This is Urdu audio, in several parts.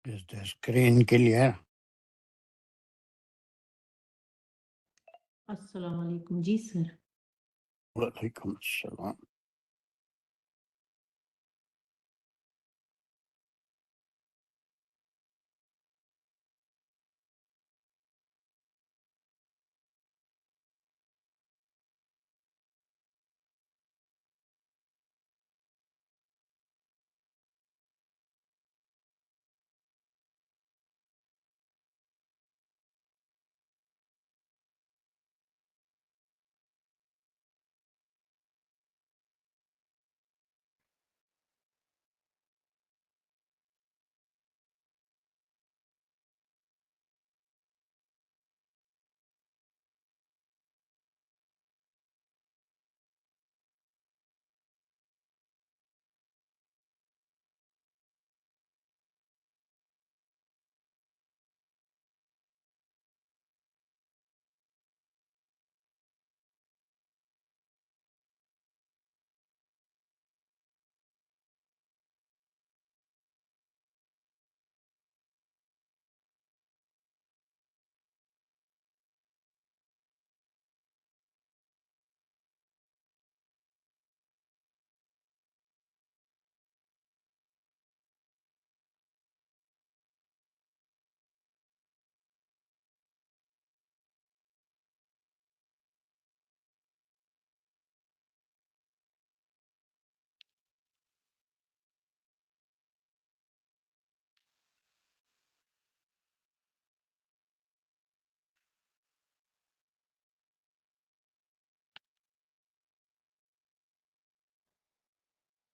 Is the screen clear? السلام علیکم جی سر. وعلیکم السلام.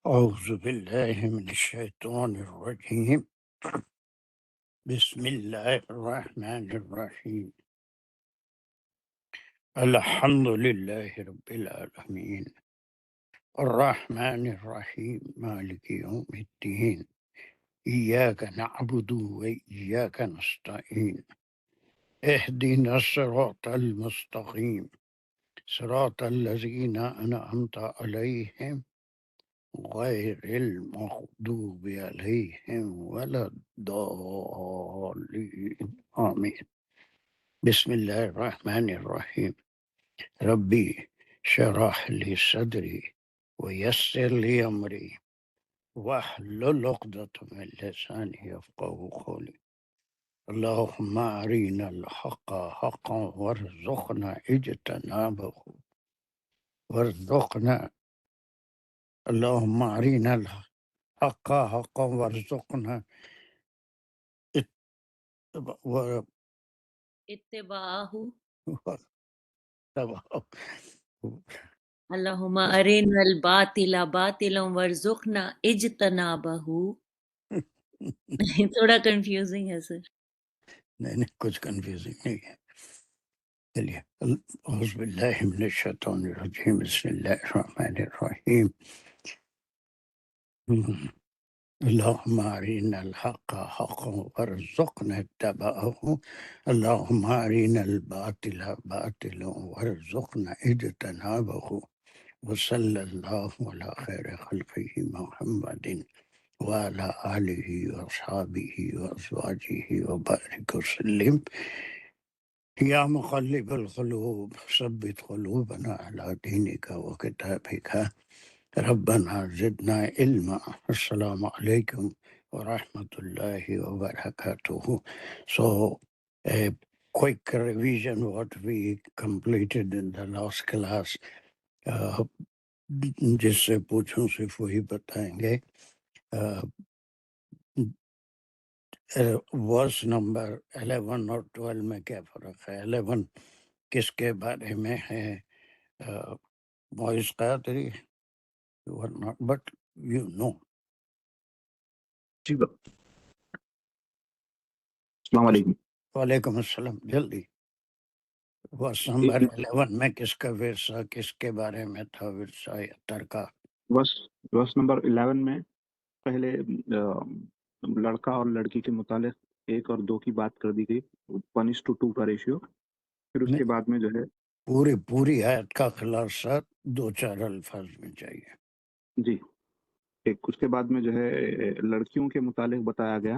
أعوذ بالله من الشيطان الرجيم. بسم الله الرحمن الرحيم. الحمد لله رب العالمين الرحمن الرحيم مالك يوم الدين إياك نعبد وإياك نستعين اهدنا الصراط المستقيم صراط الذين أنعمت عليهم غير المغضوب عليهم ولا الضالين آمين. بسم الله الرحمن الرحيم. ربي شرح لي صدري ويسر لي أمري واحلل عقدة من لساني يفقهوا قولي. اللهم أرنا الحق حقا وارزقنا اجتنابه وارزقنا اللهم أرنا الحق حقا وارزقنا اتباعہ. اتباعه. اللہم ارنا الباطل باطلا وارزقنا اجتنابہ. تھوڑا کنفیوزنگ ہے سر. نہیں کچھ کنفیوزنگ نہیں ہے. چلیے اعوذ باللہ من الشیطان الرجیم بسم اللہ الرحمن الرحیم. اللهم أرنا الحق حقا وارزقنا اتباعه اللهم أرنا الباطل باطلا وارزقنا اجتنابه وصلى الله على خير خلقه محمد وعلى آله وأصحابه وأزواجه وبارك وسلم. يا مقلب القلوب ثبت قلوبنا على دينك وكتابك ربنا زدنا علما. السلام علیکم ورحمۃ اللہ وبرکاتہ. So a quick revision what we completed in the last class. جس سے پوچھوں صرف وہی بتائیں گے. ورس نمبر 11 اور 12 میں کیا فرق ہے؟ 11 کس کے بارے میں ہے؟ وائس Qadri you are not but you know. جی السلام علیکم. وعلیکم السلام. جلدی. ورس نمبر 11 میں کس کا ورثہ کس کے بارے میں تھا؟ ورثہ یا ترکہ؟ ورس نمبر 11 میں پہلے لڑکا اور لڑکی کے متعلق 1 اور 2 کی بات کر دی گئی، 1:2 کا ریشیو. پھر اس کے بعد میں جو ہے پوری آیت کا خلاصہ 2-4 الفاظ میں چاہیے. جی ٹھیک. اس کے بعد میں جو ہے لڑکیوں کے متعلق بتایا گیا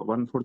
1/4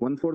1/4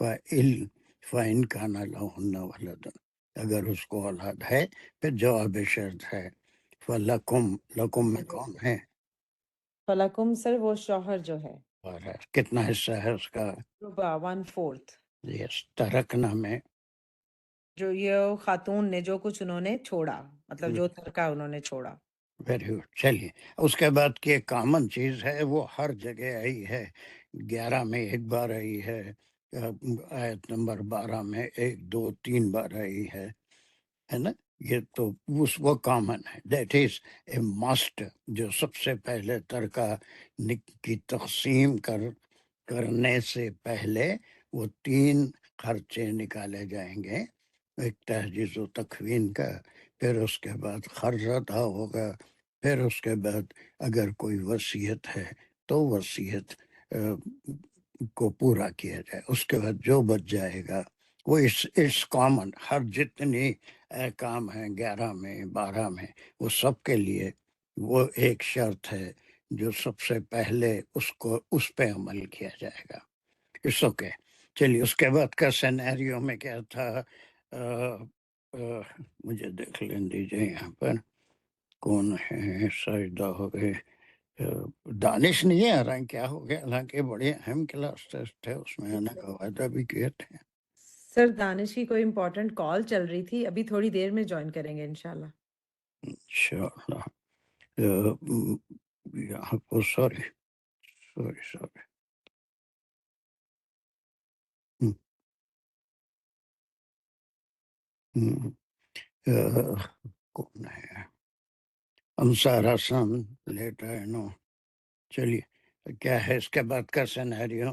فَإِن كَانَ لَهُنَّ وَلَدٌ، اگر اس کو اولاد ہے، پھر جواب شرط ہے فَلَكُمْ، لکم میں کون ہے؟ فلکم سر وہ شوہر جو ہے، اور کتنا حصہ ہے اس کا؟ ربع 1/4، یس، ترکنا میں جو یہ خاتون نے جو کچھ انہوں نے چھوڑا، مطلب جو ترکہ انہوں نے چھوڑا۔ Very good. چلیے اس کے بعد کی ایک کامن چیز ہے، وہ ہر جگہ آئی ہے، 11 میں ایک بار آئی ہے، آیت نمبر 12 میں 1 2 3 بار آئی ہے نا. یہ تو وہ کامن ہے، دیٹ از اے مسٹ. جو سب سے پہلے ترکہ کی تقسیم کرنے سے پہلے وہ 3 خرچے نکالے جائیں گے، ایک تہجیز و تکوین کا، پھر اس کے بعد قرض ادا ہوگا، پھر اس کے بعد اگر کوئی وصیت ہے تو وصیت کو پورا کیا جائے، اس کے بعد جو بچ جائے گا وہ اس کامن، ہر جتنی کام ہیں 11 میں 12 میں، وہ سب کے لیے وہ ایک شرط ہے جو سب سے پہلے اس پہ عمل کیا جائے گا. It's okay. چلیے اس کے بعد کا سینیریو میں کیا تھا؟ مجھے دیکھ لیں دیجیے یہاں پر کون ہے، سجدہ ہو گئے، دانش نہیں آ رہا ہے، کیا ہو گیا؟ حالانکہ بڑے اہم کلاس ٹیسٹ تھے، اس میں آنے کا وعدہ بھی کیے تھے. سر دانش کی کوئی امپورٹنٹ کال چل رہی تھی، ابھی تھوڑی دیر میں جوائن کریں گے انشاءاللہ. انشاءاللہ. یہاں پر سوری. کون ہے؟ انصار حسن لیٹ آئے نو. چلیے کیا ہے اس کے بعد کا سینیریو؟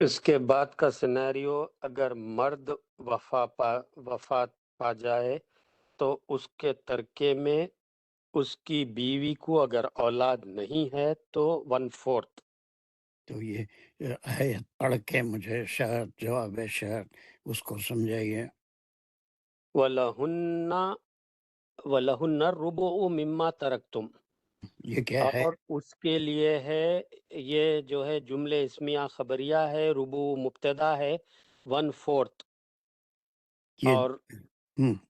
اس کے بعد کا سینیریو، اگر مرد وفات پا جائے تو اس کے ترکے میں اس کی بیوی کو اگر اولاد نہیں ہے تو 1/4. تو یہ آیت پڑھ کے مجھے شرط، جواب شرط اس کو سمجھائیے. وَلَهُنَّ الرُّبُعُ مِمَّا تَرَكْتُمْ، یہ کیا ہے؟ اور اس کے لیے ہے، یہ جو ہے جملے اسمیہ خبریہ ہے، ربو مبتدا ہے، 1/4، یہ اور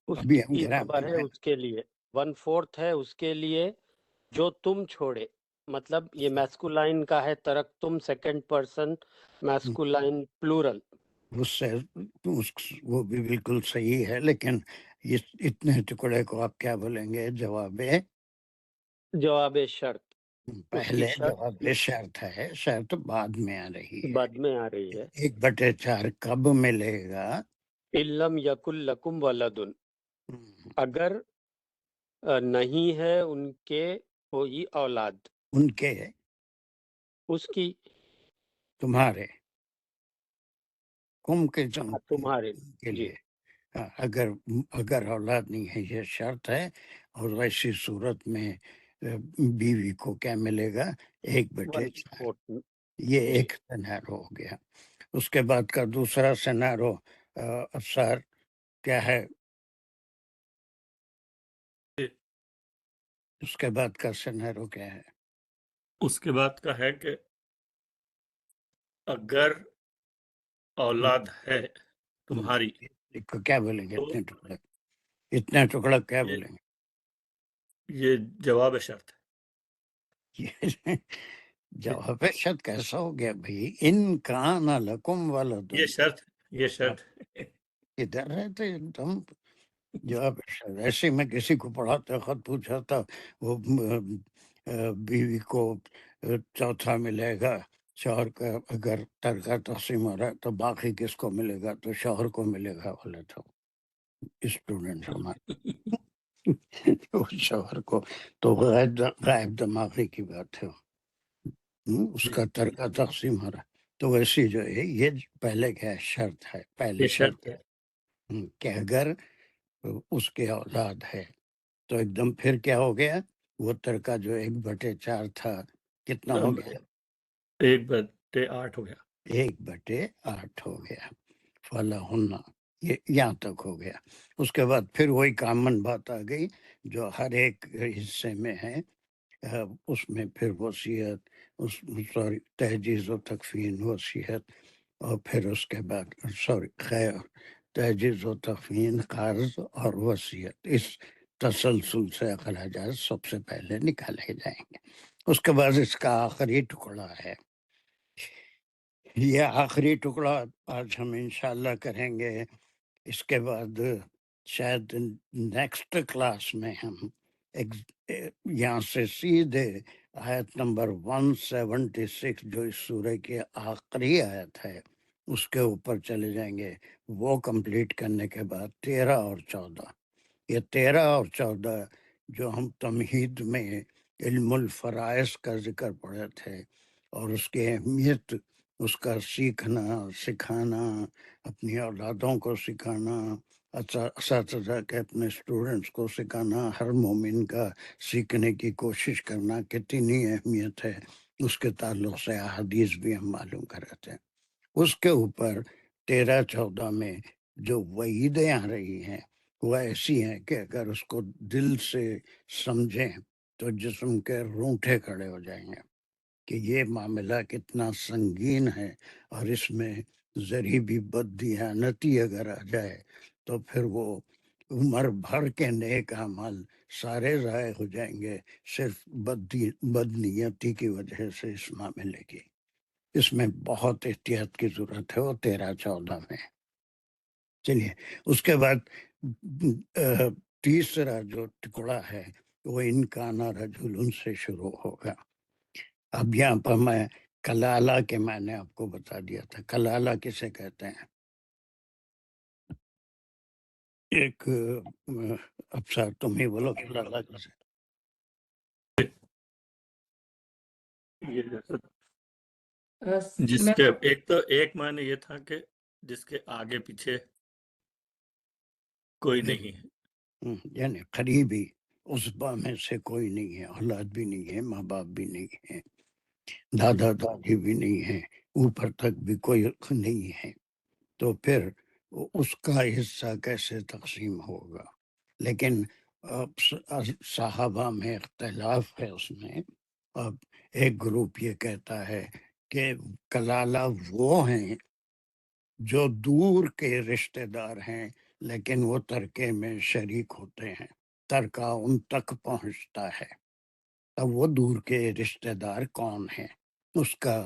اس ابھی ہم کی گرامر خبر ہے میں اس کے لیے 1/4 ہے اس کے لیے جو تم چھوڑے. مطلب یہ میسکولائن کا ہے، ترکتم سیکنڈ پرسن میسکولائن پلورل. اس سے وہ بھی بالکل صحیح ہے، لیکن اتنے ٹکڑے کو آپ کیا بولیں گے؟ جواب جواب شرط. اس کی پہلے شرط جواب شرط ہے، شرط بعد میں آ رہی ہے. بعد میں آ رہی ہے. 1/4 کب ملے گا؟ علم یکل لکم ولدن، اگر نہیں ہے ان کے کوئی اولاد، ان کے، اس کی، تمہارے، کم کے جن تمہارے. کے جی، لیے. اگر اولاد نہیں ہے یہ شرط ہے، اور ویسی صورت میں بیوی کو کیا ملے گا؟ 1/4. 1/4. یہ جی، ایک سینیرو ہو گیا. اس کے بعد کا دوسرا سینیرو افسر کیا ہے؟ اس کے بعد کا سینیرو کیا ہے؟ اس کے بعد کا ہے کہ اگر اولاد ہے تمہاری کیا بولیں گے؟ تو اتنا ٹکڑا کیا یہ بولیں یہ جواب شرط ہے. گے؟ جواب شرط کیسا ہو گیا بھائی؟ ان کان لکم ولد. یہ شرط یہ شرط ادھر رہتے ایک دم جواب شرط. ایسے میں کسی کو پڑھاتے خط پوچھا تھا، وہ بیوی کو چوتھا ملے گا، شوہر کا اگر ترکہ تقسیم ہو رہا ہے تو باقی کس کو ملے گا؟ تو شوہر کو ملے گا بولے تو اسٹوڈنٹ ہمارے شوہر کو. تو غائب دماغی کی بات ہے، اس کا ترکہ تقسیم ہو رہا ہے. تو ویسی جو ہے یہ پہلے کیا شرط ہے؟ پہلے یہ شرط شرط ہے. کہ اگر اس کے اولاد ہے تو ایک دم پھر کیا ہو گیا؟ وہ ترکہ جو 1/4 تھا کتنا ہو اب گیا؟ 1/8 ہو گیا. 1/8 ہو گیا. فلاحن، یہ یہاں تک ہو گیا. اس کے بعد پھر وہی کامن بات آ گئی جو ہر ایک حصے میں ہے. اس میں پھر وصیت، سوری تہجیز و تکفین، وصیت، اور پھر اس کے بعد خیر تجویز و تخمین قرض اور وصیت، اس تسلسل سے اخراجات سب سے پہلے نکالے جائیں گے۔ اس کے بعد اس کا آخری ٹکڑا ہے، یہ آخری ٹکڑا آج ہم انشاءاللہ کریں گے۔ اس کے بعد شاید نیکسٹ کلاس میں ہم یہاں سے سیدھے آیت نمبر 176 جو اس سورہ کی آخری آیت ہے اس کے اوپر چلے جائیں گے۔ وہ کمپلیٹ کرنے کے بعد 13 اور 14، یہ 13 اور 14 جو ہم تمہید میں علم الفرائض کا ذکر پڑھے تھے اور اس کی اہمیت، اس کا سیکھنا سکھانا، اپنی اولادوں کو سکھانا، اساتذہ کے اپنے اسٹوڈنٹس کو سکھانا، ہر مومن کا سیکھنے کی کوشش کرنا کتنی اہمیت ہے، اس کے تعلق سے احادیث بھی ہم معلوم کر رہے تھے۔ اس کے اوپر 13-14 میں جو وعیدیں آ رہی ہیں وہ ایسی ہیں کہ اگر اس کو دل سے سمجھیں تو جسم کے رونگٹے کھڑے ہو جائیں گے کہ یہ معاملہ کتنا سنگین ہے، اور اس میں ذری بھی بددیانتی اگر آ جائے تو پھر وہ عمر بھر کے نیک اعمال سارے ضائع ہو جائیں گے صرف بدنیتی کی وجہ سے اس معاملے کی۔ اس میں بہت احتیاط کی ضرورت ہے، وہ 13-14 میں۔ چلیے اس کے بعد تیسرا جو ٹکڑا ہے وہ انکانا رجل سے شروع ہوگا۔ اب یہاں پر میں کلالہ کے معنی آپ کو بتا دیا تھا۔ کلالہ کسے کہتے ہیں؟ ایک افسر تم ہی بولو کلالہ کسے؟ یہ جیسا جس میں کے ایک معنی یہ تھا کہ جس کے آگے پیچھے کوئی نہیں ہے، یعنی قریبی عصبہ میں سے کوئی نہیں ہے، اولاد بھی نہیں ہے، ماں باپ بھی نہیں ہے، دادا دادی بھی نہیں ہے، اوپر تک بھی کوئی نہیں ہے، تو پھر اس کا حصہ کیسے تقسیم ہوگا؟ لیکن صحابہ میں اختلاف ہے اس میں۔ اب ایک گروپ یہ کہتا ہے کہ کلالہ وہ ہیں جو دور کے رشتہ دار ہیں لیکن وہ ترکے میں شریک ہوتے ہیں، ترکہ ان تک پہنچتا ہے۔ اب وہ دور کے رشتہ دار کون ہیں؟ اس کا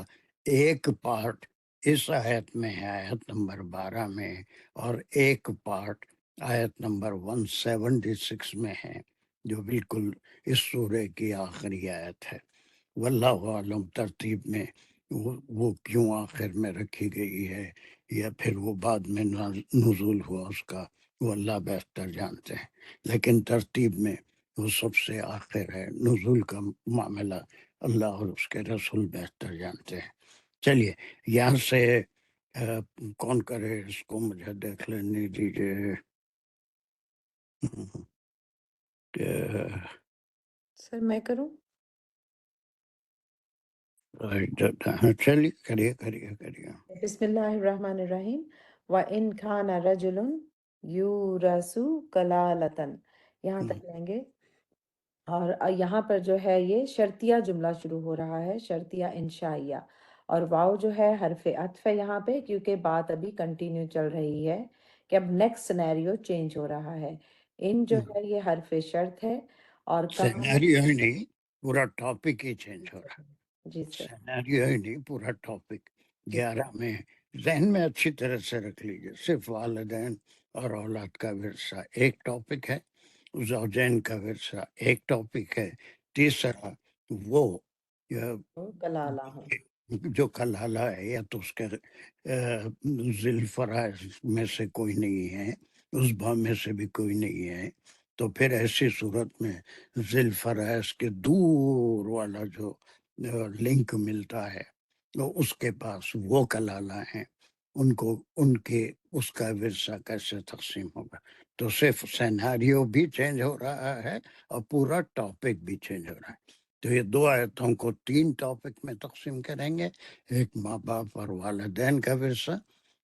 ایک پارٹ اس آیت میں ہے، آیت نمبر 12 میں، اور ایک پارٹ آیت نمبر 176 میں ہے جو بالکل اس سورہ کی آخری آیت ہے۔ واللہ عالم ترتیب میں وہ کیوں آخر میں رکھی گئی ہے یا پھر وہ بعد میں نزول ہوا اس کا، وہ اللہ بہتر جانتے ہیں، لیکن ترتیب میں وہ سب سے آخر ہے۔ نزول کا معاملہ اللہ اور اس کے رسول بہتر جانتے ہیں۔ چلیے یہاں سے کون کرے اس کو؟ مجھے دیکھ لینے دیجیے کہ سر میں کروں؟ چلیے کریے۔ بسم اللہ الرحمن الرحیم۔ وَإِنْ كَانَ رَجُلٌ يُورَثُ كَلَالَةً، یہاں تک لیں گے۔ اور یہاں پر جو ہے یہ شرطیہ جملہ شروع ہو رہا ہے، شرطیہ انشائیہ، اور واو جو ہے حرف عطف ہے یہاں پہ، کیونکہ بات ابھی کنٹینیو چل رہی ہے کہ اب نیکسٹ سینیریو چینج ہو رہا ہے۔ ان جو ہے یہ حرف شرط ہے، اور کہاں سینیریو ہی نہیں، پورا ٹاپک ہی چینج ہو رہا ہے۔ جی سر سینیریو ہی نہیں، پورا ٹاپک 11 میں ذہن میں اچھی طرح سے رکھ لیجیے۔ صرف والدین اور اولاد کا ورثہ ایک ٹاپک ہے، زوجین کا ورثہ ایک ٹاپک ہے، تیسرا وہ کلالہ ہے۔ جو کلالہ ہے یا تو اس کے ذی الفرائض میں سے کوئی نہیں ہے، عصبہ میں سے بھی کوئی نہیں ہے، تو پھر ایسی صورت میں ذی الفرائض کے دور والا جو لنک ملتا ہے تو اس کے پاس وہ کلالہ ہیں، ان کے اس کا ورثہ کیسے تقسیم ہوگا؟ تو صرف سیناریو بھی چینج ہو رہا ہے اور پورا ٹاپک بھی چینج ہو رہا ہے۔ تو یہ 2 آیتوں کو 3 ٹاپک میں تقسیم کریں گے، ایک ماں باپ اور والدین کا ورثہ،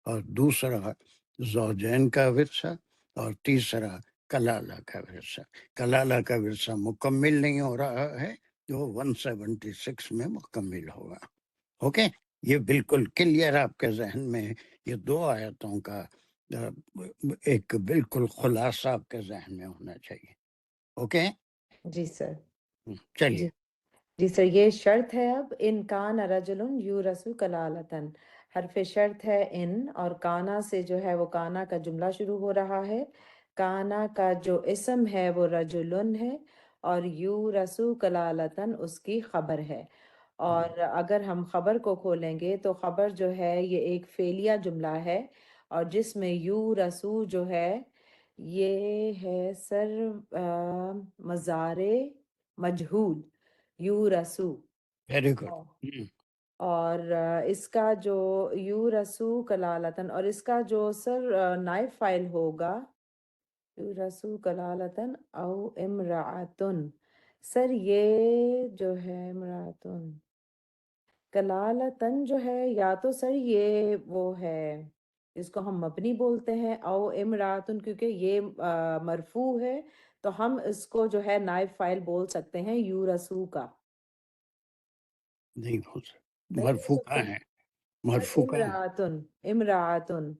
اور دوسرا زوجین کا ورثہ، اور تیسرا کلالہ کا ورثہ۔ کلالہ کا ورثہ مکمل نہیں ہو رہا ہے، جو 176 میں مکمل ہوگا۔ اوکے یہ بالکل کلیئر آپ کے ذہن میں یہ دو آیتوں کا ایک بالکل خلاصہ آپ کے ذہن میں ہونا چاہیے. اوکے جی سر. چلیے. جی جی سر، یہ شرط ہے اب ان کان رجل یورث کلالتن، حرف شرط ہے ان، اور کانا سے جو ہے وہ کانا کا جملہ شروع ہو رہا ہے. کانا کا جو اسم ہے وہ رجلن ہے، اور یورث کلالتن اس کی خبر ہے. اور اگر ہم خبر کو کھولیں گے تو خبر جو ہے یہ ایک فعلیہ جملہ ہے، اور جس میں یورث جو ہے یہ ہے سر مضارع مجہول یورثو. Very good. اور اس کا جو یورثو کلالتن، اور اس کا جو سر نائب فائل ہوگا یورثو کلالتن او امراتن. سر یہ جو ہے امراتن کلالتن جو ہے، یا تو سر یہ وہ ہے اس کو ہم مبنی بولتے ہیں، او امراتن کیونکہ یہ مرفوع ہے تو ہم اس کو جو ہے نائب فائل بول سکتے ہیں یورثو کا. نہیں ہو سکتا. نہیں ہو مرفوع سکتا کہاں ہے؟ مرفوع کہاں ہے؟ امراتن. امراتن.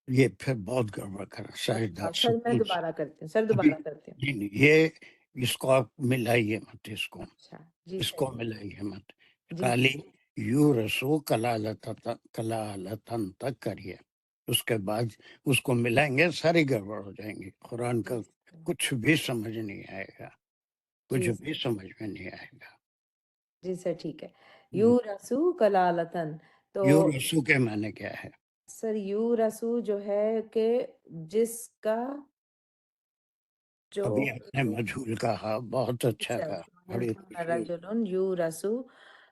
یہ پھر بہت گڑبڑ کر رہا شاید. اچھا سر میں دوبارہ کرتی ہوں، سر ابھی دوبارہ کرتی ہوں. نہیں یہ اس کو آپ ملائیے مت، اس کو اچھا جی اس سر. کو ملائیے مت، جی خالی یورثو کلالتن تک کریے. اس کے بعد اس کو ملائیں گے ساری گڑبڑ ہو جائیں گی. قرآن کا کچھ بھی سمجھ نہیں آئے گا، کچھ بھی سمجھ میں نہیں آئے گا. جی سر ٹھیک ہے. یورثو کلالتن تو یورثو کے معنی کیا ہے؟ سر یورثو جو ہے کہ جس کا جو ابھی آپ نے مجھول کہا، بہت اچھا کہا، بڑی خوشی. رجل یورثو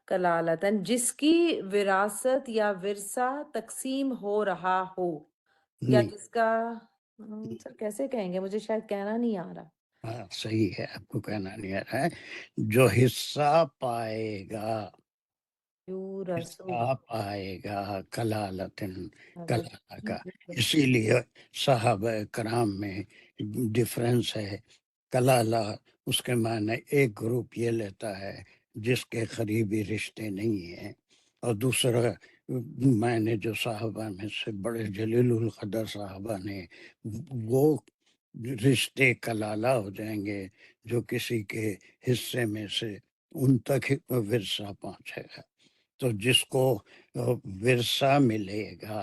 کلالتن جس کی وراثت یا ورثہ تقسیم ہو رہا ہو، یا نہیں جس کا سر کیسے کہیں گے، مجھے شاید کہنا نہیں آ رہا. ہاں صحیح ہے، آپ کو کہنا نہیں آ رہا ہے. جو حصہ پائے گا، یورثو حصہ پائے گا کلالتن، کلالہ کا. اسی لیے صحابہ کرام میں ڈفرینس ہے. کلالہ اس کے معنی ایک گروپ یہ لیتا ہے جس کے قریبی رشتے نہیں ہیں، اور دوسرا معنی جو صحابہ میں سے بڑے جلیل القدر صحابہ نے، وہ رشتے کلالہ ہو جائیں گے جو کسی کے حصے میں سے ان تک ورثہ پہنچے گا. تو جس کو ورثہ ملے گا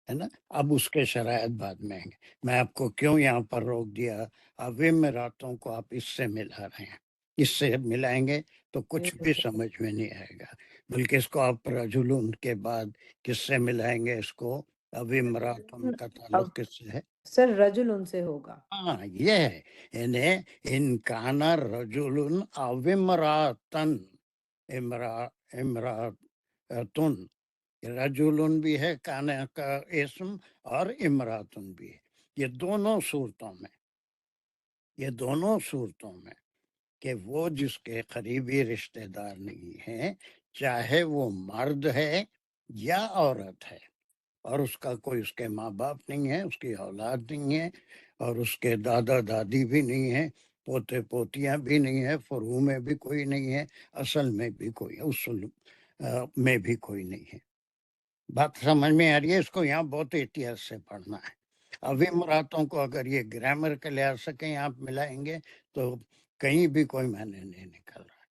ہے نا، اب اس کے شرائط بعد میں ہیں گے. میں آپ کو کیوں یہاں پر روک دیا، اب راتوں کو آپ اس سے ملا رہے ہیں، اس سے ملائیں گے تو کچھ بھی سمجھ میں نہیں آئے گا. بلکہ اس کو آپ رجلون کے بعد کس سے ملائیں گے؟ اس کو اب امراتن کا تعلق کس سے ہے؟ سر رجل ان سے ہوگا. ہاں یہ ہے، یعنی ان کانا رجل او امراتن، امراتن رجولن بھی ہے کانا کا اسم، اور امراتن بھی ہے. یہ دونوں صورتوں میں کہ وہ جس کے قریبی رشتہ دار نہیں ہیں، چاہے وہ مرد ہے یا عورت ہے، اور اس کا کوئی اس کے ماں باپ نہیں ہے، اس کی اولاد نہیں ہے، اور اس کے دادا دادی بھی نہیں ہے، پوتے پوتیاں بھی نہیں ہے، فروع میں بھی کوئی نہیں ہے، اصل میں بھی کوئی، اصول میں بھی کوئی نہیں ہے. بات سمجھ میں آ رہی ہے؟ اس کو یہاں بہت احتیاط سے پڑھنا ہے. اب امراتوں کو اگر یہ گرامر کے لحاظ سے کہیں آپ ملائیں گے تو کہیں بھی کوئی معنی نہیں نکل رہا.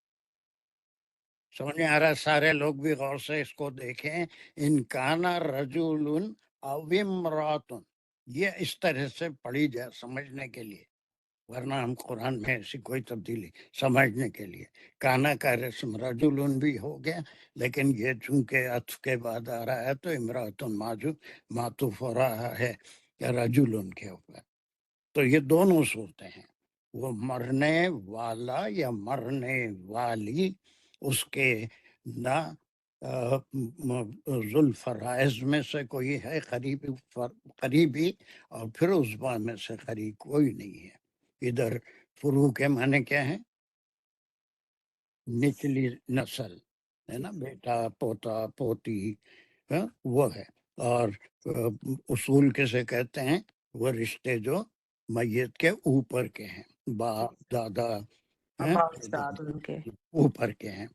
سمجھ میں آ رہا ہے؟ سارے لوگ بھی غور سے اس کو دیکھیں. ان کانا رجل او امراتن، یہ اس طرح سے پڑھی جائے سمجھنے کے لیے، ورنہ ہم قرآن میں ایسی کوئی تبدیلی سمجھنے کے لیے. کانا کا رسم رجل بھی ہو گیا، لیکن یہ چونکہ عطف کے بعد آ رہا ہے تو امراتن معطوف ہو رہا ہے رجل کے اوپر. تو یہ دونوں صورتیں ہیں، وہ مرنے والا یا مرنے والی، اس کے نہ ذوالفرائض میں سے کوئی ہے قریبی، اور پھر عصبہ میں سے قریب کوئی نہیں ہے. ادھر فروع کے معنی کیا ہیں؟ نچلی نسل ہے نا، بیٹا پوتا پوتی، وہ ہے. اور اصول کسے کہتے ہیں؟ وہ رشتے جو میت کے اوپر کے ہیں، باپ دادا ابا استاد ان کے. اوپر کے ہیں.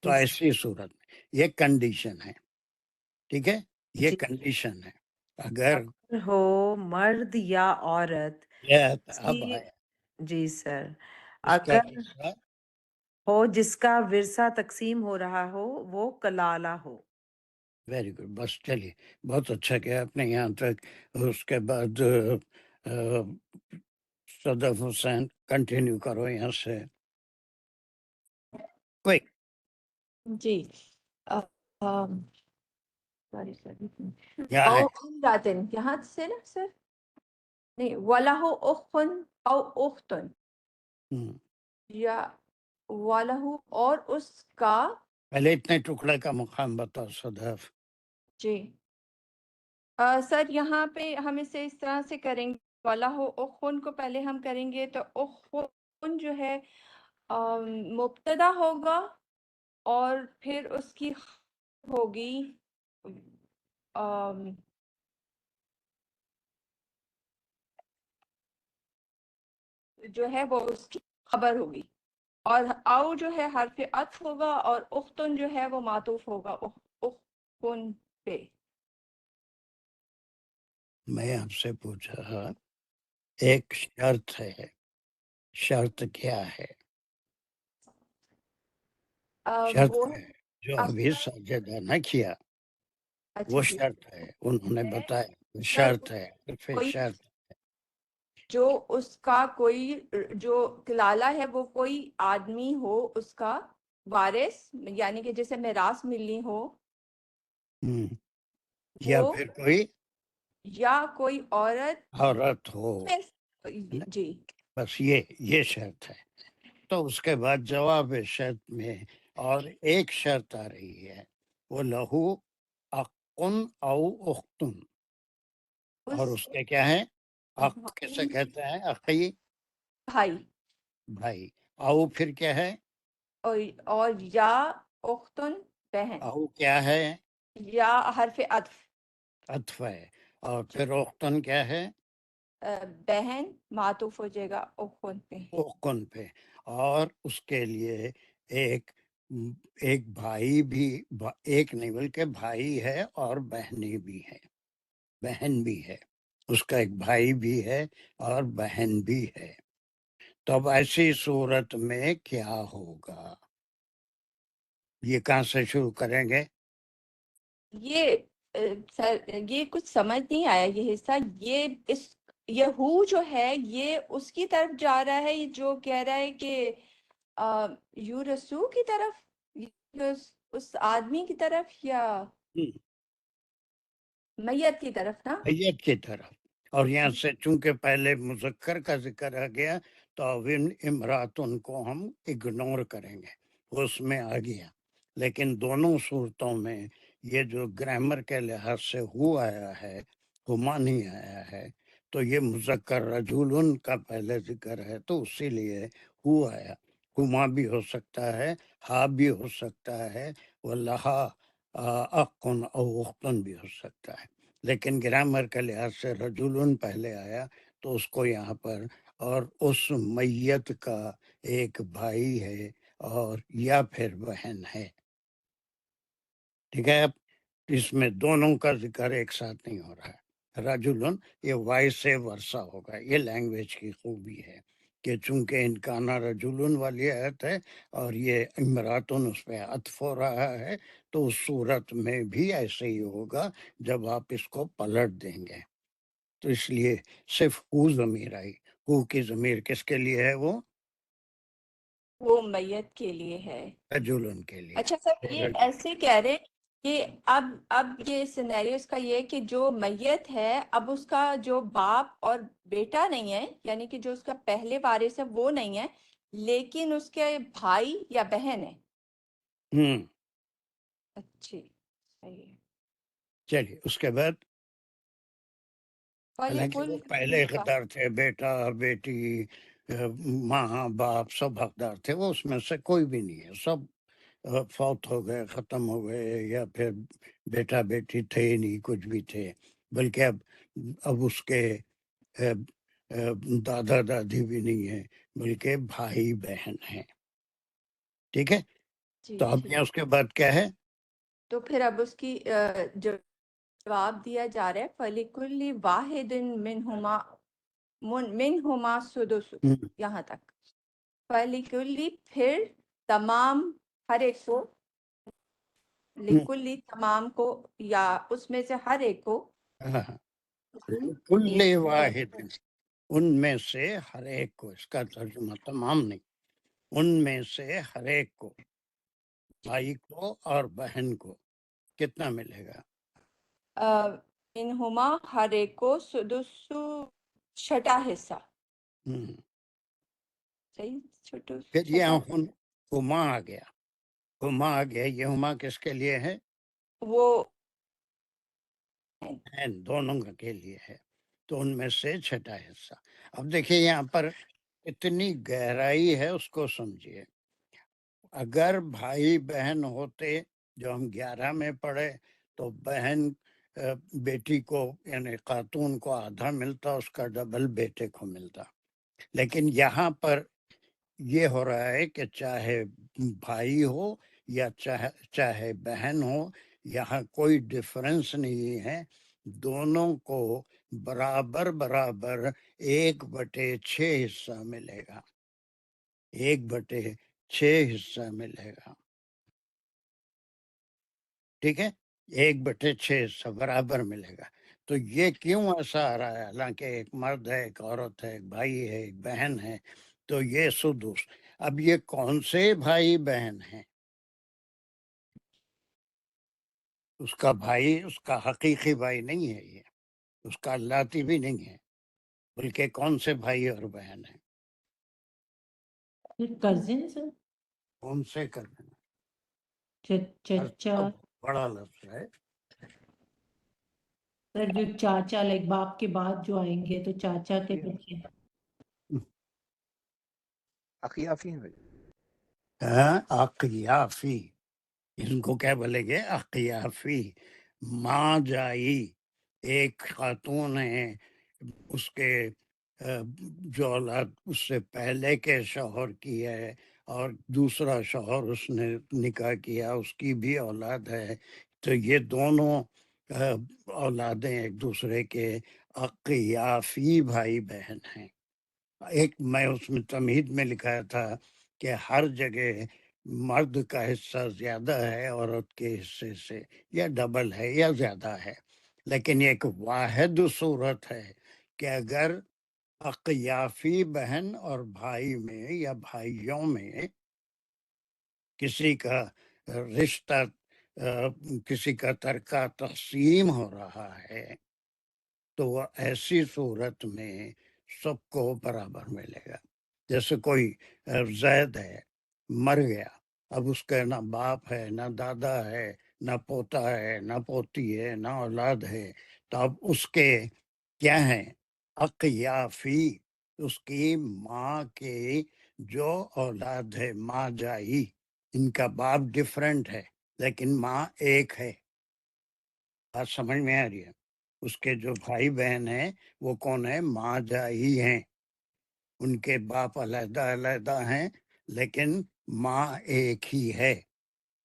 تو ایسی صورت میں یہ کنڈیشن ہے، ٹھیک ہے، یہ جی کنڈیشن ہے. اگر اگر ہو مرد یا عورت یہ اب کسی آیا جی سر اس کا اگر ورثہ ہو جس کا ورثہ تقسیم ہو رہا ہو وہ کلالہ ہو. Very good. بس چلیے، بہت اچھا کیا آپ نے یہاں تک. اس کے بعد صدف حسین کنٹینیو کرو یہاں سے. کوئی جی سوری سر کیا او ہے؟ امراتن یہاں سے نا سر نہیں وَلَهُ أُخٌ او أُخْتٌ ہم، یا وَلَهُ اور اس کا پہلے اتنے ٹکڑے کا مقام بتاؤ صدف. جی سر یہاں پہ ہم اسے اس طرح سے کریں گے وَلَهُ أُخٌ کو پہلے ہم کریں گے تو أُخٌ جو ہے مبتدا ہوگا اور پھر اس کی ہوگی آم، جو ہے وہ اس کی خبر ہوگی اور او جو ہے حرف عطف ہوگا اور اختن جو ہے وہ معطوف ہوگا اختن پہ. میں آپ سے پوچھا ایک شرط ہے، شرط کیا ہے؟ شرط وہ ہے جو ابھی اصل سجدہ نہ کیا وہ اچھا جی شرط ہے، انہوں نے ہے بتایا وہ سر شرط ہے، پھر کوئی شرط. جو اس کا کوئی جو کلالہ ہے وہ کوئی آدمی ہو اس کا وارث یعنی کہ جسے میراث ملنی ہو ہم، یا وہ پھر کوئی یا کوئی عورت عورت ہو. جی بس یہ شرط ہے. تو اس کے بعد جواب شرط میں اور ایک شرط آ رہی ہے، وہ لہو اقن او اختن. اور اس کے کیا ہے؟ اق کیسے کہتے ہیں؟ عقی بھائی بھائی. او پھر کیا ہے؟ اور یا اختن بہن او کیا ہے؟ یا حرف عطف عطف ہے. اور جی پھر اختن کیا ہے؟ بہن معطوف ہو جائے گا اختن پہ. اختن پہ. اور اس کے لیے ایک ایک بھائی بھی، ایک نہیں بلکہ بھائی ہے اور بہنی بھی ہے، بہن بھی ہے. اس کا ایک بھائی بھی ہے اور بہن بھی ہے. تو اب ایسی صورت میں کیا ہوگا؟ یہ کہاں سے شروع کریں گے؟ یہ سر یہ کچھ سمجھ نہیں آیا یہ حصہ یہ ہو جو ہے یہ اس کی طرف جا رہا ہے جو کہہ رہا ہے کہ یو رسو کی طرف یا اس آدمی کی طرف یا میت کی طرف نا میت کی طرف. اور یہاں سے چونکہ پہلے مذکر کا ذکر آ گیا تو اب امراتن کو ہم اگنور کریں گے، اس میں آ گیا. لیکن دونوں صورتوں میں یہ جو گرامر کے لحاظ سے ہو آیا ہے، ہما نہیں آیا ہے، تو یہ مذکر رجولن کا پہلے ذکر ہے تو اسی لیے ہو آیا. ہما بھی ہو سکتا ہے، ہا بھی ہو سکتا ہے، واللہا اقن او اختن بھی ہو سکتا ہے. لیکن گرامر کے لحاظ سے رجولن پہلے آیا تو اس کو یہاں پر، اور اس میت کا ایک بھائی ہے اور یا پھر بہن ہے. ٹھیک ہے. اب اس میں دونوں کا ذکر ایک ساتھ نہیں ہو رہا ہے. رجولن یہ وائی سے ورثہ ہوگا. یہ لینگویج کی خوبی ہے کہ چونکہ انکانا رجولن والی آیت ہے اور یہ امراتن اس پہ عطف ہو رہا ہے تو اس صورت میں بھی ایسے ہی ہوگا جب آپ اس کو پلٹ دیں گے. تو اس لیے صرف ہو ضمیر آئی. ہو کی ضمیر کس کے لیے ہے؟ وہ وہ میت کے لیے ہے. رجولن کے لیے. اچھا سر یہ ایسے کہہ رہے کہ اب یہ سینیریو اس کا یہ کہ جو میت ہے اب اس کا جو باپ اور بیٹا نہیں ہے یعنی کہ جو اس کا پہلے وارث ہے وہ نہیں ہے لیکن اس کے بھائی یا بہن ہے. ہوں اچھی صحیح ہے. چلیے اس کے بعد حالانکہ وہ پہلے حقدار تھے، بیٹا بیٹی ماں باپ سب حقدار تھے. وہ اس میں سے کوئی بھی نہیں ہے، سب فوت ہو گئے، ختم ہو گئے، یا پھر بیٹا بیٹی تھے ہی نہیں، کچھ بھی تھے. بلکہ اب اس کے دادا دادی بھی نہیں ہے بلکہ بھائی بہن ہیں. ٹھیک ہے. جی تو اب ٹھیک یہاں اس کے بعد کیا ہے؟ تو پھر اب اس کی جواب دیا جا رہا ہے فَلِكُلِّ وَاحِدٍ مِّنْهُمَا السُّدُسُ یہاں تک. فَلِكُلِّ پھر تمام ہر ایک کو، لِكُلِّ تمام کو یا اس میں سے ہر ایک کو کل واحد ان میں سے ہر ایک کو، اس کا ترجمہ تمام نہیں، ان میں سے ہر ایک کو، بھائی کو اور بہن کو کتنا ملے گا؟ انہما ہر ایک کو سدسو چھٹا حصہ. ہم۔ صحیح، چھٹو پھر چھٹا. یہاں ہما آ گیا، ہما آ گیا، یہ ہما کس کے لیے ہے؟ وہ بہن دونوں کے لیے ہے، تو ان میں سے چھٹا حصہ. اب دیکھیے یہاں پر اتنی گہرائی ہے، اس کو سمجھیے. اگر بھائی بہن ہوتے جو ہم 11 میں پڑھے تو بہن بیٹی کو یعنی خاتون کو آدھا ملتا، اس کا ڈبل بیٹے کو ملتا. لیکن یہاں پر یہ ہو رہا ہے کہ چاہے بھائی ہو یا چاہے بہن ہو، یہاں کوئی ڈفرنس نہیں ہے، دونوں کو برابر برابر 1/6 حصہ ملے گا، 1/6 حصہ ملے گا. ٹھیک ہے، 1/6 حصہ برابر ملے گا. تو یہ کیوں ایسا آ رہا ہے؟ حالانکہ ایک مرد ہے، ایک عورت ہے، ایک بھائی ہے، ایک بہن ہے، تو یہ سدس. اب یہ کون سے بھائی بہن ہیں؟ اس کا بھائی، اس کا حقیقی بھائی نہیں ہے، یہ اس کا لاتی بھی نہیں ہے، بلکہ کون سے بھائی اور بہن ہیں؟ کزنس، کون سے کرنے چچا بڑا لفظ ہے. سر، جو چاچا لائک باپ کے بعد جو آئیں گے تو چاچا کے بچے. اخیافی ہیں بھائی. اقیافی، ان کو کیا بولے گے؟ اقیافی. ماں جائی ایک خاتون ہے، اس کے جو اولاد اس سے پہلے کے شوہر کی ہے، اور دوسرا شوہر اس نے نکاح کیا، اس کی بھی اولاد ہے، تو یہ دونوں اولادیں ایک دوسرے کے اقیافی بھائی بہن ہیں. ایک میں اس میں تمہید میں لکھا تھا کہ ہر جگہ مرد کا حصہ زیادہ ہے عورت کے حصے سے، یا ڈبل ہے یا زیادہ ہے. لیکن ایک واحد صورت ہے کہ اگر اقیافی بہن اور بھائی میں یا بھائیوں میں کسی کا رشتہ، کسی کا ترکہ تقسیم ہو رہا ہے، تو وہ ایسی صورت میں سب کو برابر ملے گا. جیسے کوئی زید ہے، مر گیا، اب اس کا نہ باپ ہے، نہ دادا ہے، نہ پوتا ہے، نہ پوتی ہے، نہ اولاد ہے، تو اب اس کے کیا ہیں؟ اقیافی، اس کی ماں کے جو اولاد ہے، ماں جائی، ان کا باپ ڈفرینٹ ہے لیکن ماں ایک ہے. بات سمجھ میں آ رہی ہے؟ اس کے جو بھائی بہن ہیں وہ کون ہے؟ ماں جائی ہیں، ان کے باپ علیحدہ علیحدہ ہیں لیکن ماں ایک ہی ہے.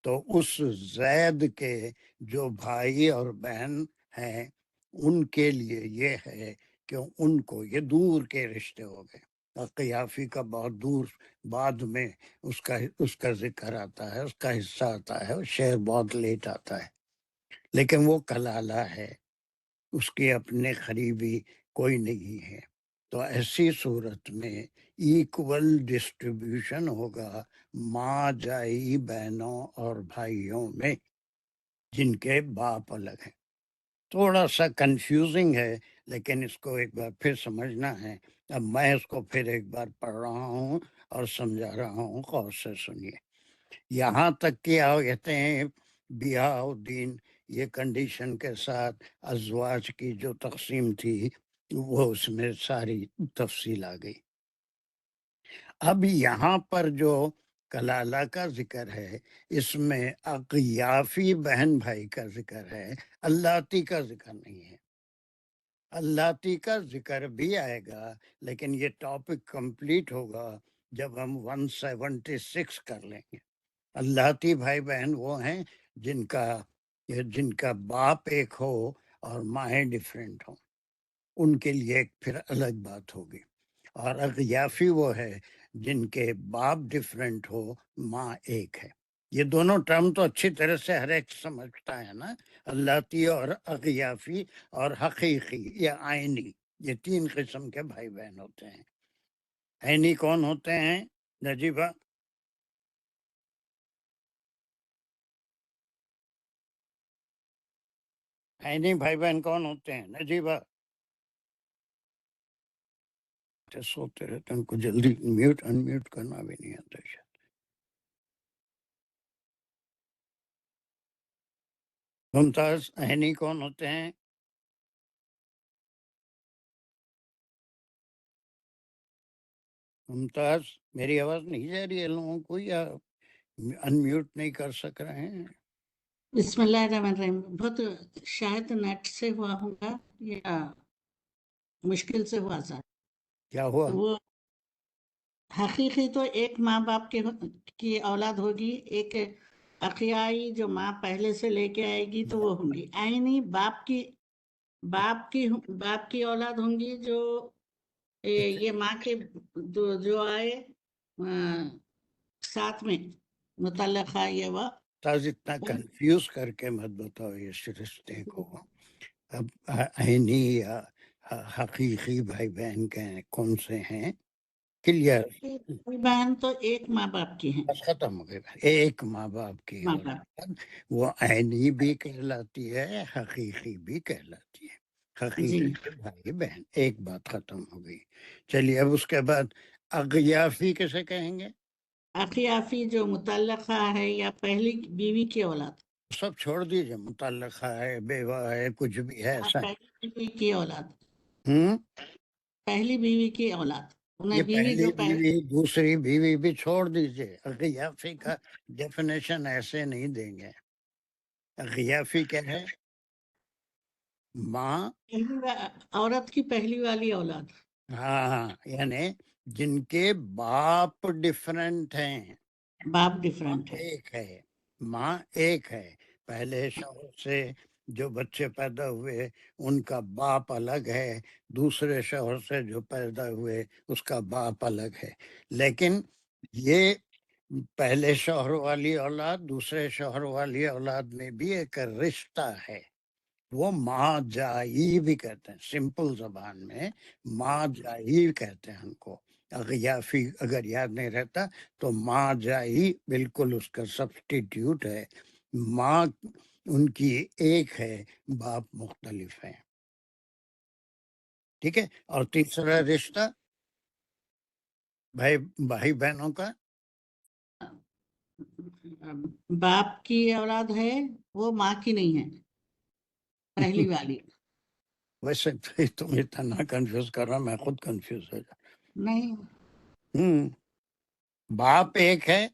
تو اس زید کے جو بھائی اور بہن ہیں ان کے لیے یہ ہے کہ ان کو یہ دور کے رشتے ہو گئے. قیافی کا بہت دور بعد میں اس کا ذکر آتا ہے، اس کا حصہ آتا ہے، شعر بہت لیٹ آتا ہے، لیکن وہ کلالہ ہے، اس کے اپنے قریبی کوئی نہیں ہے. تو ایسی صورت میں ایکول ڈسٹریبیوشن ہوگا ماں جائی بہنوں اور بھائیوں میں جن کے باپ الگ ہیں. تھوڑا سا کنفیوزنگ ہے، لیکن اس کو ایک بار پھر سمجھنا ہے. اب میں اس کو پھر ایک بار پڑھ رہا ہوں اور سمجھا رہا ہوں، غور سے سنیے. یہاں تک کہ کہتے ہیں بیاہ الدین، یہ کنڈیشن کے ساتھ ازواج کی جو تقسیم تھی وہ اس میں ساری تفصیل آ گئی. اب یہاں پر جو کلالہ کا ذکر ہے اس میں اقیافی بہن بھائی کا ذکر ہے، اللاتی کا ذکر نہیں ہے. اللاتی کا ذکر بھی آئے گا لیکن یہ ٹاپک کمپلیٹ ہوگا جب ہم 176 کر لیں گے. اللاتی بھائی بہن وہ ہیں جن کا یہ جن کا باپ ایک ہو اور مائیں ڈفرینٹ ہوں، ان کے لیے ایک پھر الگ بات ہوگی. اور اغیافی وہ ہے جن کے باپ ڈفرینٹ ہو، ماں ایک ہے. یہ دونوں ٹرم تو اچھی طرح سے ہر ایک سمجھتا ہے نا، اللاتی اور اغیافی اور حقیقی یا آئینی، یہ تین قسم کے بھائی بہن ہوتے ہیں. عینی کون ہوتے ہیں نجیبہ؟ عینی بھائی بہن کون ہوتے ہیں نجیبہ؟ سوتے رہتے ہیں، ان کو جلدی میوٹ ان میوٹ کرنا بھی نہیں آتا شاید. ممتاز، عینی کون ہوتے ہیں؟ ممتاز، میری آواز نہیں جا رہی ہے لوگوں کو یا ان میوٹ نہیں کر سک رہے ہیں؟ بسم اللہ الرحمن الرحیم. بہت شاید نیٹ سے ہوا ہوگا یا مشکل سے ہوا سر. کیا ہوا؟ وہ حقیقی تو ایک ماں باپ کی اولاد ہوگی، ایک عقیائی جو ماں پہلے سے لے کے آئے گی تو وہ ہوں گی. آئینی باپ کی اولاد ہوں گی جو یہ ماں کے جو آئے ساتھ میں متعلقہ یہ وہ. تاز اتنا کنفیوز کر کے مت بتاؤ اس رشتے کو. اب عینی یا حقیقی بھائی بہن کے کون سے ہیں؟ کلیئر. بھائی بہن تو ایک ماں باپ کی ہیں. بس ختم ہو گئے. ایک ماں باپ کی ماں اولاد وہ عینی بھی کہلاتی ہے، حقیقی بھی کہلاتی ہے. حقیقی کے بھائی بہن، ایک بات ختم ہو گئی. چلیے اب اس کے بعد اغیافی کیسے کہیں گے؟ عقیافی جو متعلقہ ہے یا پہلی بیوی کی اولاد. سب چھوڑ دیجیے، متعلقہ ہے، بیوہ ہے، کچھ بھی ہے ایسا. پہلی بیوی کی اولاد. ہوں پہلی بیوی کی اولاد. انہیں یہ بیوی پہلی جو بیوی دوسری بیوی بھی چھوڑ دیجیے. اغیافی کا ڈیفینیشن ایسے نہیں دیں گے. اغیافی کیا ہے؟ ماں، عورت کی پہلی والی اولاد. ہاں، یعنی جن کے باپ ڈفرینٹ ہیں. باپ ماں ڈفرینٹ ہے. ایک ہے، ماں ایک ہے. پہلے شوہر سے جو بچے پیدا ہوئے ان کا باپ الگ ہے، دوسرے شوہر سے جو پیدا ہوئے اس کا باپ الگ ہے. لیکن یہ پہلے شوہر والی اولاد دوسرے شوہر والی اولاد میں بھی ایک رشتہ ہے. وہ ماں جائی بھی کہتے ہیں، سمپل زبان میں ماں جائی کہتے ہیں ان کو. اغیافی اگر یاد نہیں رہتا تو ماں جائی بالکل اس کا سبسٹیٹیوٹ ہے. ماں ان کی ایک ہے، باپ مختلف ہیں. ٹھیک ہے. اور تیسرا رشتہ بھائی بہنوں کا، باپ کی اولاد ہے وہ ماں کی نہیں ہے، پہلی والی. ویسے تم اتنا کنفیوز کر رہا، میں خود کنفیوز ہو جا. نہیں، باپ ایک ہے،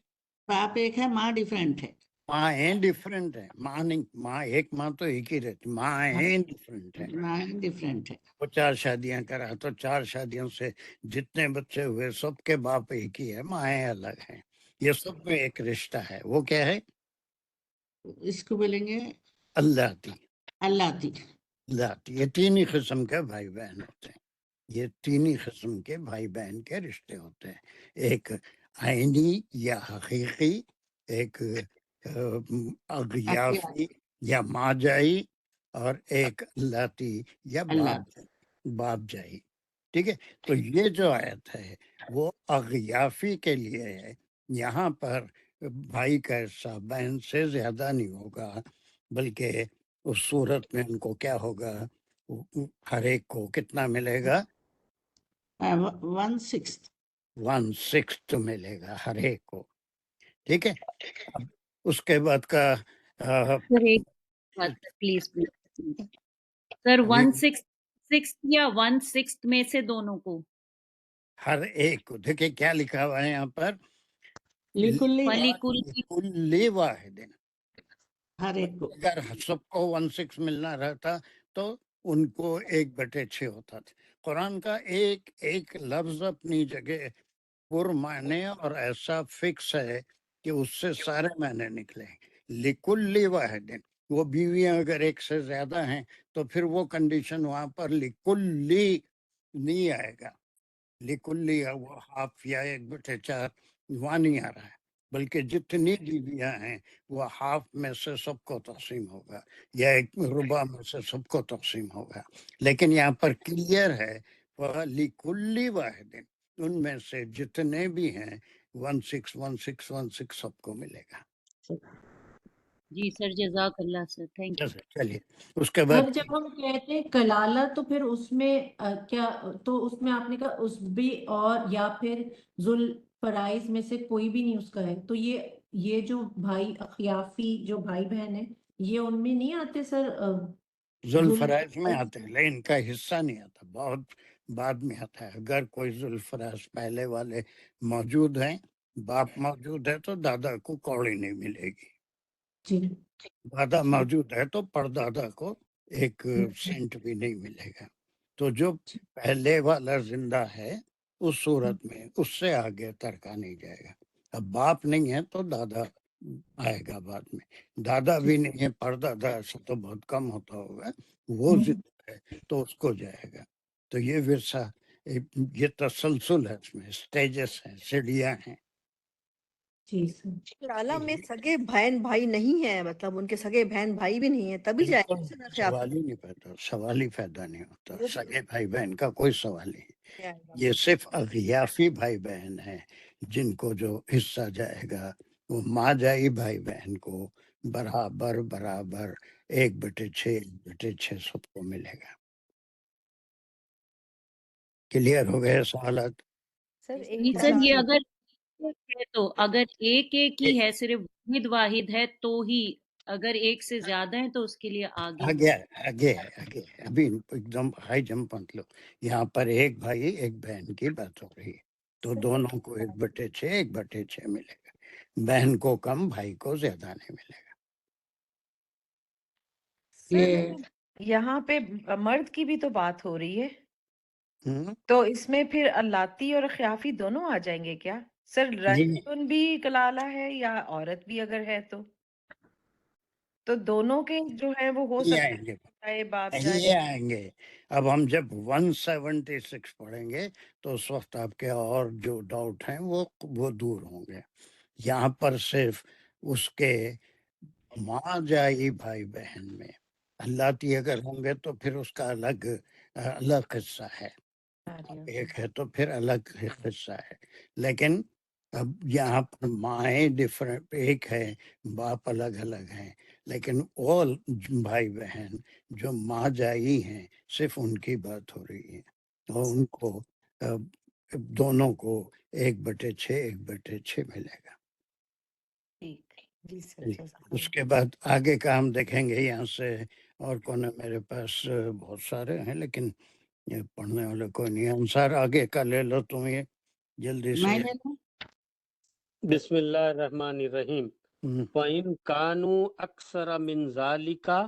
باپ ایک ہے، ماں ڈفرینٹ ہے. ماں ڈفرینٹ ہے. ماں نہیں، ماں ایک ماں تو ایک ہی رہتی، ماں ڈفرینٹ ہے. ماں ڈفرینٹ ہے. وہ 4 شادیاں کرا تو 4 شادیوں سے جتنے بچے ہوئے سب کے باپ ایک ہی ہے، مائیں الگ ہیں. یہ سب میں ایک رشتہ ہے. وہ کیا ہے؟ اس کو بولیں گے اللہ تی. اللہ تی. یہ تین ہی قسم کے بھائی بہن ہوتے ہیں. یہ تین ہی قسم کے بھائی بہن کے رشتے ہوتے ہیں. ایک عینی یا حقیقی، ایک اغیافی یا ماجائی، اور ایک لاتی یا باپ جائی. ٹھیک ہے. تو یہ جو آیت ہے وہ اغیافی کے لیے ہے. یہاں پر بھائی کا حصہ بہن سے زیادہ نہیں ہوگا، بلکہ اس صورت میں ان کو کیا ہوگا، ہر ایک کو کتنا ملے گا؟ 1/6 ملے گا ہر ایک کو. ٹھیک ہے. اب اس کے بعد کا سر ایک بات پلیز سر، 1/6 یا 1/6 میں سے دونوں کو؟ ہر ایک کو. دیکھیں کیا لکھا ہوا ہے یہاں پر، فَلِكُلِّ لِكُلِّ واحد. ہر ایک کو. اگر سب کو 1/6 ملنا رہتا تو ان کو 1/6 ہوتا تھا. قرآن کا ایک ایک لفظ اپنی جگہ پرمعنی اور ایسا فکس ہے کہ اس سے سارے معنی نکلے. لِكُلِّ واحد، وہ بیویاں اگر ایک سے زیادہ ہیں تو پھر وہ کنڈیشن وہاں پر لکلی نہیں آئے گا، لکلی وہ ہاف یا 1/4 وہاں نہیں آ رہا ہے، بلکہ جتنی بیویاں ہیں وہ ہاف میں سے سب کو تقسیم ہوگا یا 1/4 میں سے سب کو تقسیم ہوگا، لیکن یہاں پر کلیئر ہے لکلی واحد، ان میں سے جتنے بھی ہیں 16 16 16 سب کو ملے گا۔ جی سر، جزاک اللہ سر، تھینک یو۔ چلیے اس کے بعد سر جب ہم کہتے ہیں کلالہ تو پھر اس میں کیا، تو اس میں آپ نے کہا اس بھی اور یا پھر ذوالفرائض میں سے کوئی بھی نہیں اس کا ہے، تو یہ جو بھائی اخیافی جو بھائی بہن ہیں یہ ان میں نہیں آتے سر؟ ذوالفرائض میں آتے ہیں لیکن ان کا حصہ نہیں آتا، بہت بعد میں آتا ہے۔ اگر کوئی ذوالفرائض پہلے والے موجود ہیں، باپ موجود ہے تو دادا کو کوڑی نہیں ملے گی، جی دادا موجود ہے تو پردادا کو ایک سینٹ بھی نہیں ملے گا۔ تو جو پہلے والا زندہ ہے اس صورت میں اس سے آگے ترکا نہیں جائے گا۔ اب باپ نہیں ہے تو دادا آئے گا بعد میں، دادا بھی نہیں ہے، پردادا ایسا تو بہت کم ہوتا ہوگا، وہ زندہ ہے تو اس کو جائے گا۔ تو یہ ورثہ، یہ تسلسل ہے، اس میں سٹیجز ہیں، سیڑھیاں ہیں۔ جی سر۔ کلالہ میں سگے بہن بھائی نہیں ہے، مطلب ان کے سگے بہن بھائی بھی نہیں ہے تبھی جائے گا بالکل نا سوال ہی نہیں پیدا، سوال ہی پیدا نہیں ہوتا، سگے بھائی بہن کا کوئی سوال نہیں۔ جائے گا۔ یہ صرف اغیافی بھائی بہن ہیں جن کو جو حصہ جائے گا وہ ماجائی بھائی بہن کو برابر برابر 1/6 1/6 سب کو ملے گا۔ کلیئر ہو گئے سوالات؟ سر جی ایک سر، سوال یہ اگر ہے تو اگر ایک ایک ہی ہے، صرف واحد واحد ہے تو ہی، اگر ایک سے زیادہ ہے تو اس کے لیے آگے آگے آگے آگے ابھی ایک دم ہائی جمپ مت لو، یہاں پر ایک بھائی ایک بہن کی بات ہو رہی ہے تو دونوں کو 1/6 1/6 ملے گا، بہن کو کم بھائی کو زیادہ نہیں ملے گا۔ سر یہاں پہ مرد کی بھی تو بات ہو رہی ہے، ہوں، تو اس میں پھر اللاتی اور خیافی دونوں آ جائیں گے کیا سر؟ جی رجل بھی کلالہ ہے یا عورت بھی اگر ہے تو دونوں کے جو ہے وہ ہو یہ سکتا آئیں گے، ہے باپ جائے۔ یہ آئیں گے۔ اب ہم جب 176 پڑھیں گے تو اس وقت آپ کے اور جو ڈاؤٹ ہیں وہ دور ہوں گے۔ یہاں پر صرف اس کے ماں جائی بھائی بہن میں اللاتی اگر ہوں گے تو پھر اس کا الگ قصہ ہے، ایک ہے تو پھر الگ قصہ ہے، لیکن اب یہاں پر مائیں ڈفرینٹ ایک ہے، باپ الگ الگ ہیں، لیکن all بھائی بہن جو ماں جائی ہیں صرف ان کی بات ہو رہی ہے، اور ان کو دونوں کو 1/6 1/6 ملے گا۔ جی سر، اس کے بعد آگے کا ہم دیکھیں گے یہاں سے، اور کون ہے میرے پاس بہت سارے ہیں لیکن یہ پڑھنے والے کوئی نہیں ہے۔ انصار آگے کا لے لو تم، یہ جلدی سے۔ میں لے لوں؟ بسم اللہ الرحمن الرحیم۔ فَإِن كَانُوا أَكْثَرَ مِنْ ذَلِكَ،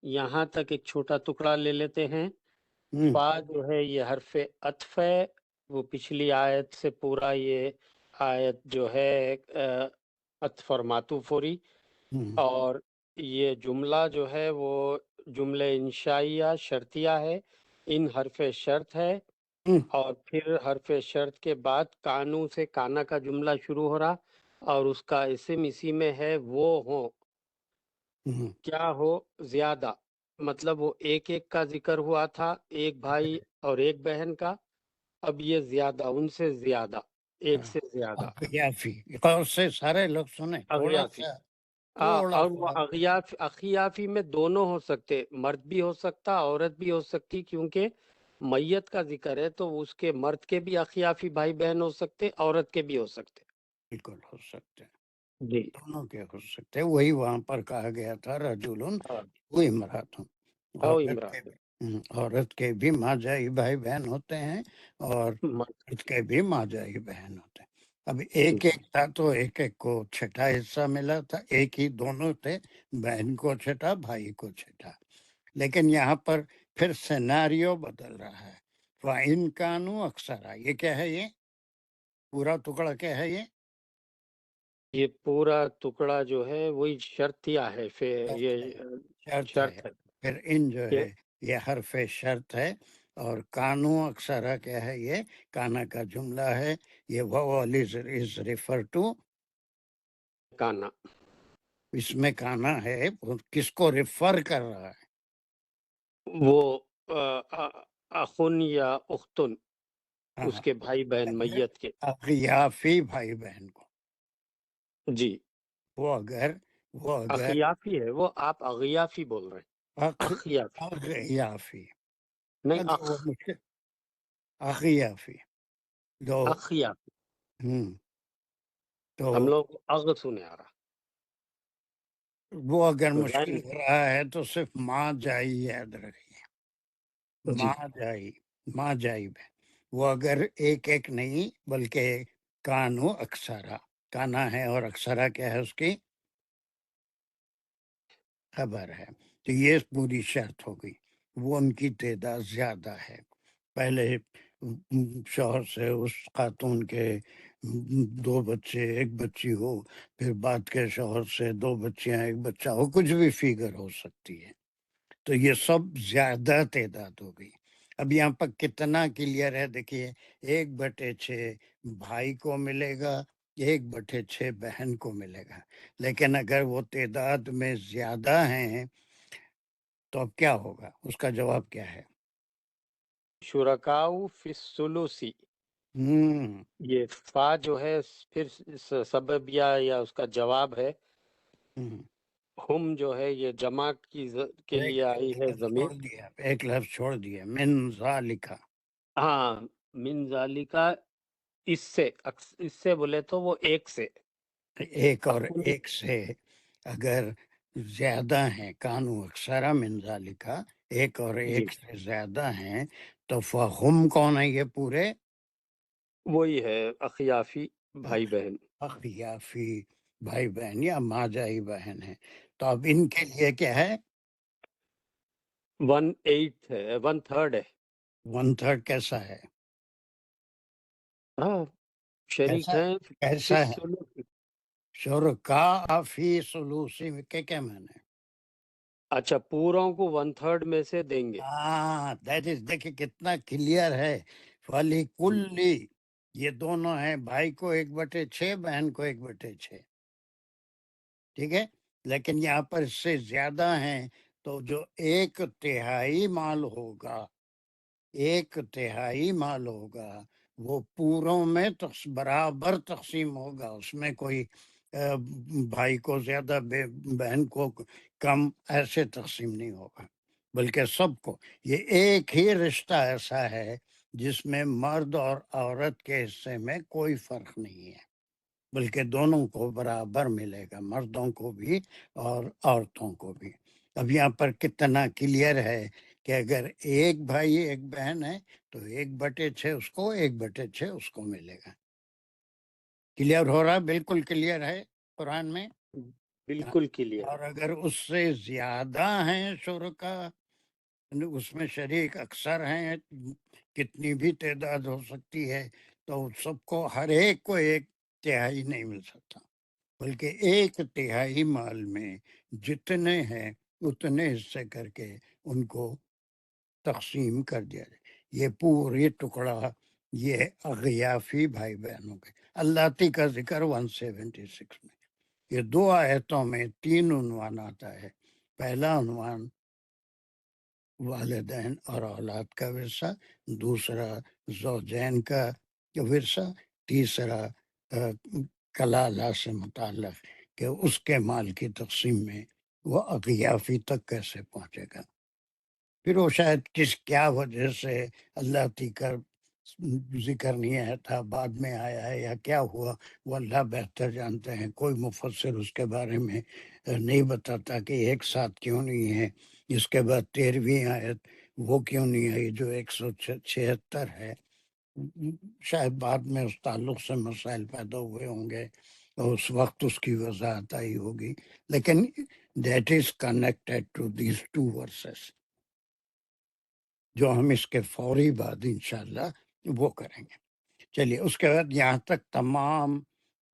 یہاں تک ایک چھوٹا ٹکڑا لے لیتے ہیں۔ فا جو ہے یہ حرف عطف ہے، وہ پچھلی آیت سے پورا یہ آیت جو ہے عطف اور معطوف ہو رہی، اور یہ جملہ جو ہے وہ جملہ انشائیہ شرطیہ ہے، ان حرف شرط ہے، اور پھر حرف شرط کے بعد کانو سے کانا کا جملہ شروع ہو رہا، اور اس کا اسم اسی میں ہے وہ ہو، کیا ہو زیادہ، مطلب وہ ایک ایک کا ذکر ہوا تھا، ایک بھائی اور ایک بہن کا، اب یہ زیادہ، ان سے زیادہ، ایک سے زیادہ، اغیافی اور سے سارے لوگ سنیں، تھوڑا اغیافی۔ تھوڑا اور وہ سا اخیافی میں دونوں ہو سکتے، مرد بھی ہو سکتا، عورت بھی ہو سکتی، کیونکہ میت کا ذکر ہے تو اس کے مرد کے بھی اخیافی بھائی بہن ہو سکتے، عورت کے بھی ہو سکتے۔ بالکل ہو سکتے ہیں، جی دونوں کے ہو سکتے ہیں، وہی وہاں پر کہا گیا تھا رجولن ہاں، وہ امراتن، او عورت کے بھی ماں جائی بھائی بہن ہوتے ہیں اور مرد، مرد کے بھی ماں جائی بہن ہوتے ہیں۔ اب ایک ایک تھا تو ایک ایک کو چھٹا حصہ ملا تھا، ایک ہی دونوں تھے، بہن کو چھٹا بھائی کو چھٹا، لیکن یہاں پر پھر سیناریو بدل رہا ہے۔ فَإِن كَانُوا أَكْثَرَ، یہ کیا ہے؟ یہ پورا ٹکڑا کیا ہے؟ یہ یہ پورا ٹکڑا جو ہے وہی شرطیہ ہے، یہ شرط شرط ہے. ہے پھر ان جو کہ ہے یہ حرف شرط ہے، اور کانو اکثرا کیا ہے؟ یہ کانا کا جملہ ہے. یہ وول از ریفر ٹو، کانا اس میں کانا ہے، وہ کس کو ریفر کر رہا ہے؟ وہ اخن یا اختن، اس ہاں، کے بھائی بہن میت کے. اغیافی بھائی بہن کو. جی وہ اگر اخیافی ہے، وہ آپ اغیافی بول رہے ہیں. اخیافی اغیافی، نہیں، اگر وہ مشکل اغیافی دو. اخیافی. تو ہم لوگ اغ سنے آ رہا. وہ اگر تو مشکل ذہن ہو رہا ہے تو صرف ماں جائی یاد رکھیے. جی ماں جائی بہن، وہ اگر ایک ایک نہیں بلکہ کانو اکثرا، کانا ہے اور اکثرا کیا ہے؟ اس کی خبر ہے. تو یہ پوری شرط ہو گئی. وہ ان کی تعداد زیادہ ہے. پہلے شوہر سے اس خاتون کے 2 بچے 1 بچی ہو، پھر بعد کے شوہر سے 2 بچیاں 1 بچہ ہو، کچھ بھی فیگر ہو سکتی ہے. تو یہ سب زیادہ تعداد ہو گئی. اب یہاں پر کتنا کلیئر ہے دیکھیے، 1/6 بھائی کو ملے گا، 1/6 بہن کو ملے گا. لیکن اگر وہ تعداد میں زیادہ ہیں تو اب کیا ہوگا؟ اس کا جواب کیا ہے؟ شرکاؤ فی الثلثی. ہوں یہ فا جو ہے پھر سببیہ یا اس کا جواب ہے. ہوں. ہم جو ہے یہ جمع کے لیے آئی ہے ضمیر. ایک لفظ چھوڑ دیا، من ذالکا. ہاں، من ذالکا، اس سے بولے تو وہ ایک سے. ایک اور اخن ایک سے اگر زیادہ ہیں، کانو اکثرا من ذالکا، ایک اور جی ایک سے زیادہ ہیں، تو فہم کون ہے؟ یہ پورے وہی ہے اخیافی بھائی بہن. اخیافی بھائی بہن یا ماجائی بہن ہے. تو اب ان کے لیے کیا ہے؟ 1/8 ہے، 1/3 ہے. 1/3 کیسا ہے؟ ہاں، شریک ہیں فی کیسا ہے؟ الثلث. شرکا فی سلوسی کے کیا معنی ہے؟ اچھا، پوروں کو 1/3 میں سے دیں گے. ہاں دیٹ از، دیکھیں کتنا کلیئر ہے. فلی کلی، یہ دونوں ہیں، بھائی کو 1/6، بہن کو 1/6. ٹھیک ہے. لیکن یہاں پر اس سے زیادہ ہیں تو جو 1/3 مال ہوگا، 1/3 مال ہوگا، وہ پوروں میں برابر تقسیم ہوگا. اس میں کوئی بھائی کو زیادہ بہن کو کم ایسے تقسیم نہیں ہوگا، بلکہ سب کو. یہ ایک ہی رشتہ ایسا ہے جس میں مرد اور عورت کے حصے میں کوئی فرق نہیں ہے، بلکہ دونوں کو برابر ملے گا، مردوں کو بھی اور عورتوں کو بھی. اب یہاں پر کتنا کلیئر ہے کہ اگر ایک بھائی 1 بہن ہے تو 1/6 اس کو، 1/6 اس کو ملے گا. کلیئر ہو رہا؟ بالکل کلیئر ہے قرآن میں. بالکل کلیئر. اور اگر اس سے زیادہ ہیں شرکا، اس میں شریک اکثر ہیں، کتنی بھی تعداد ہو سکتی ہے، تو سب کو، ہر ایک کو 1/3 نہیں مل سکتا، بلکہ 1/3 مال میں جتنے ہیں اتنے حصے کر کے ان کو تقسیم کر دیا جائے. یہ پوری ٹکڑا یہ اغیافی بھائی بہنوں کے. اللہ کا ذکر 176 میں. یہ 2 آیتوں میں 3 عنوان آتا ہے. پہلا عنوان والدین اور اولاد کا ورثہ، دوسرا زوجین کا ورثہ، تیسرا کلالہ سے متعلق کہ اس کے مال کی تقسیم میں وہ اغیافی تک کیسے پہنچے گا. پھر وہ شاید کیا وجہ سے اللہ کا ذکر نہیں آیا تھا، بعد میں آیا ہے، یا کیا ہوا، وہ اللہ بہتر جانتے ہیں. کوئی مفسر اس کے بارے میں نہیں بتاتا کہ ایک ساتھ کیوں نہیں ہے. اس کے بعد 13ویں آیت وہ کیوں نہیں آئی جو 176 ہے. شاید بعد میں اس تعلق سے مسائل پیدا ہوئے ہوں گے اور اس وقت اس کی وضاحت آئی ہوگی. لیکن that is connected to these 2 verses, جو ہم اس کے فوری بعد انشاءاللہ وہ کریں گے. چلیے، اس کے بعد یہاں تک تمام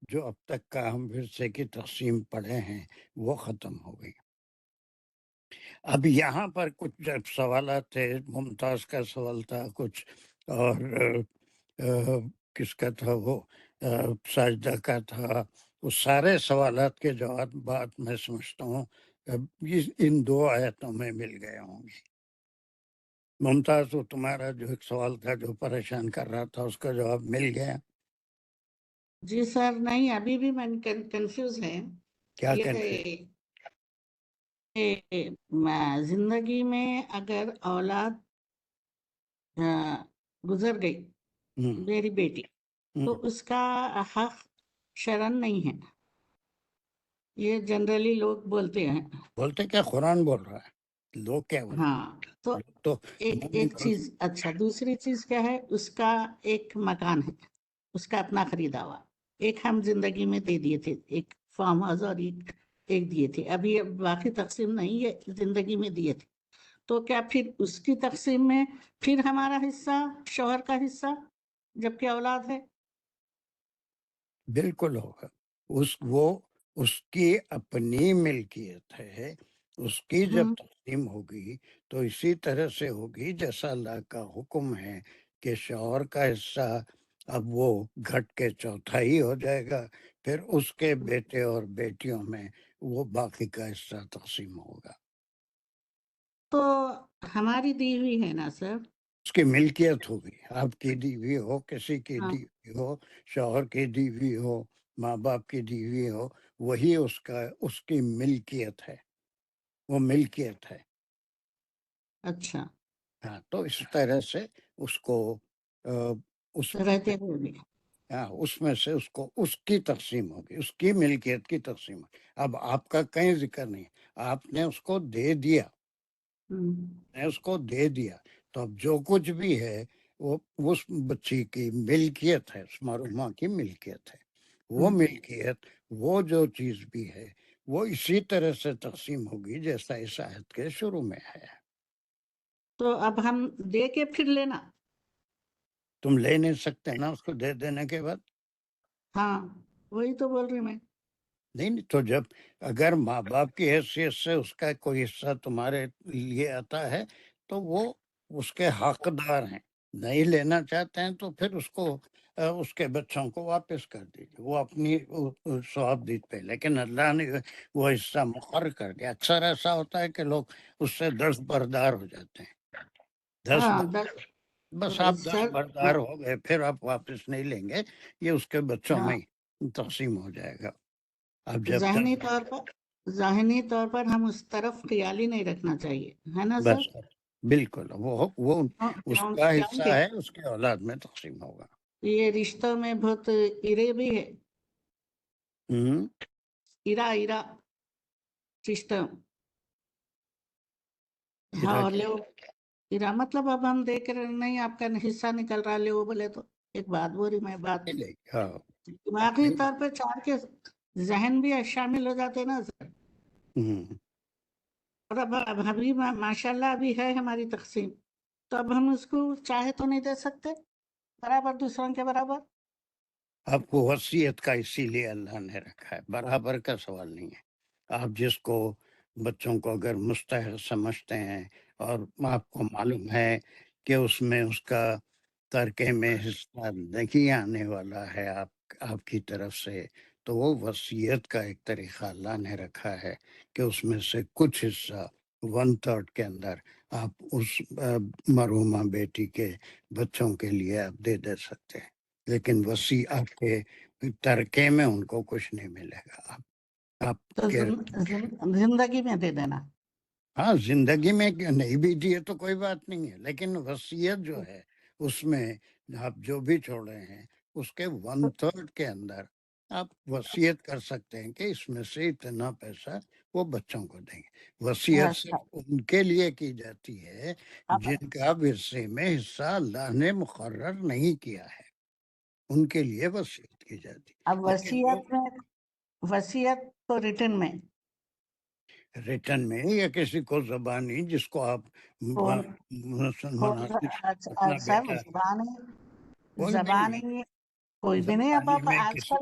جو اب تک کا ہم ورثے کی تقسیم پڑھے ہیں وہ ختم ہو گئی. اب یہاں پر کچھ جب سوالات تھے، ممتاز کا سوال تھا کچھ، اور کس کا تھا وہ ساجدہ کا تھا، وہ سارے سوالات کے جواب بات میں سمجھتا ہوں ان 2 آیتوں میں مل گئے ہوں گے. ممتاز، وہ تمہارا جو ایک سوال تھا جو پریشان کر رہا تھا، اس کا جواب مل گیا؟ جی سر نہیں، ابھی بھی میں کنفیوز ہے. کیا یہ کنفیوژن؟ زندگی میں اگر اولاد گزر گئی میری بیٹی تو اس کا حق شرن نہیں ہے، یہ جنرلی لوگ بولتے ہیں. بولتے کیا؟ قرآن بول رہا ہے. لوگ کیا بولتے ہاں تو تو ایک چیز. اچھا دوسری چیز کیا ہے، اس کا ایک مکان ہے، اس کا اپنا خریدا ہوا. ایک ہم زندگی میں دے دیے تھے، ایک فارم ہاؤس، اور ایک دیے تھے. ابھی باقی تقسیم نہیں ہے، زندگی میں دیے تھے. تو کیا پھر اس کی تقسیم میں پھر ہمارا حصہ، شوہر کا حصہ، جبکہ اولاد ہے؟ بالکل ہوگا. اس کی اپنی ملکیت ہے، اس کی جب تقسیم ہوگی تو اسی طرح سے ہوگی جیسا اللہ کا حکم ہے کہ شوہر کا حصہ اب وہ گھٹ کے 1/4 ہو جائے گا، پھر اس کے بیٹے اور بیٹیوں میں وہ باقی کا حصہ تقسیم ہوگا. تو ہماری دی ہوئی ہے نا سر، اس کی ملکیت ہوگی، آپ کی دی ہوئی ہو، کسی کی دی ہوئی ہو، شوہر کی دی ہوئی ہو، ماں باپ کی دی ہوئی ہو، وہی اس کی ملکیت ہے، وہ ملکیت ہے. اچھا ہاں، تو اس طرح سے اس کو رہتے ہوئے بھی. اس میں سے اس کی تقسیم ہوگی، اس کی ملکیت کی تقسیم ہوگی. اب آپ کا کہیں ذکر نہیں، آپ نے اس کو دے دیا، تو اب جو کچھ بھی ہے وہ اس بچی کی ملکیت ہے، اس مرحومہ کی ملکیت ہے. وہ ملکیت، وہ جو چیز بھی ہے وہ اسی طرح سے تقسیم ہوگی جیسا اس آیت کے شروع میں ہے. تو اب ہم دے کے پھر لینا؟ تم لے نہیں سکتے نا اس کو دے دینے کے بعد. ہاں وہی تو بول رہی میں. نہیں، تو جب اگر ماں باپ کی حیثیت سے اس کا کوئی حصہ تمہارے لیے آتا ہے تو وہ اس کے حقدار ہیں. نہیں لینا چاہتے ہیں تو پھر اس کے بچوں کو واپس کر دیجیے، وہ اپنی صحابدید پہ. لیکن اللہ نے وہ حصہ مقرر کر دیا. اکثر ایسا ہوتا ہے کہ لوگ اس سے دستبردار ہو جاتے ہیں. بس آپ دستبردار ہو گئے، پھر آپ واپس نہیں لیں گے، یہ اس کے بچوں میں تقسیم ہو جائے گا. اب جب ذہنی طور پر ہم اس طرف خیال ہی نہیں رکھنا چاہیے، ہے نا سر؟ بس بالکل وہ اس کا حصہ ہے، اس کے اولاد میں تقسیم ہوگا. یہ رشتوں میں بہت ایرے بھی ہے، ایرا سسٹم. ہاں ایرا مطلب اب ہم دیکھ رہے نہیں، آپ کا حصہ نکل رہا لے وہ بولے تو ایک بات بول رہی میں، بات دماغی طور پہ چار کے ذہن بھی شامل ہو جاتے نا سر. اور اب ابھی ماشاء اللہ ابھی ہے ہماری تقسیم، تو اب ہم اس کو چاہے تو نہیں دے سکتے برابر دوسروں کے برابر. آپ کو وصیت کا اسی لیے اللہ نے رکھا ہے، برابر کا سوال نہیں ہے. آپ جس کو بچوں کو اگر مستحق سمجھتے ہیں اور آپ کو معلوم ہے کہ اس میں اس کا ترکے میں حصہ نہیں آنے والا ہے آپ کی طرف سے، تو وہ وصیت کا ایک طریقہ اللہ نے رکھا ہے کہ اس میں سے کچھ حصہ 1/3 کے اندر آپ اس مرحومہ بیٹی کے بچوں کے لیے آپ دے سکتے ہیں. لیکن آپ کے ترکے میں ان کو کچھ نہیں ملے گا. آپ زندگی میں دے دینا. ہاں، زندگی میں نہیں بھی دیے تو کوئی بات نہیں ہے، لیکن وصیت جو ہے اس میں آپ جو بھی چھوڑ رہے ہیں اس کے 1/3 کے اندر آپ وصیت کر سکتے ہیں کہ اس میں سے اتنا پیسہ وہ بچوں کو دیں گے. وصیت صرف ان کے لیے کی جاتی ہے جن کا ورثے میں حصہ اللہ نے مقرر نہیں کیا ہے، ان کے لیے وصیت کی جاتی. اب وصیت تو ریٹن میں یا کسی کو زبانی، جس کو آپ زبانی کوئی بھی نہیں. اب آج کل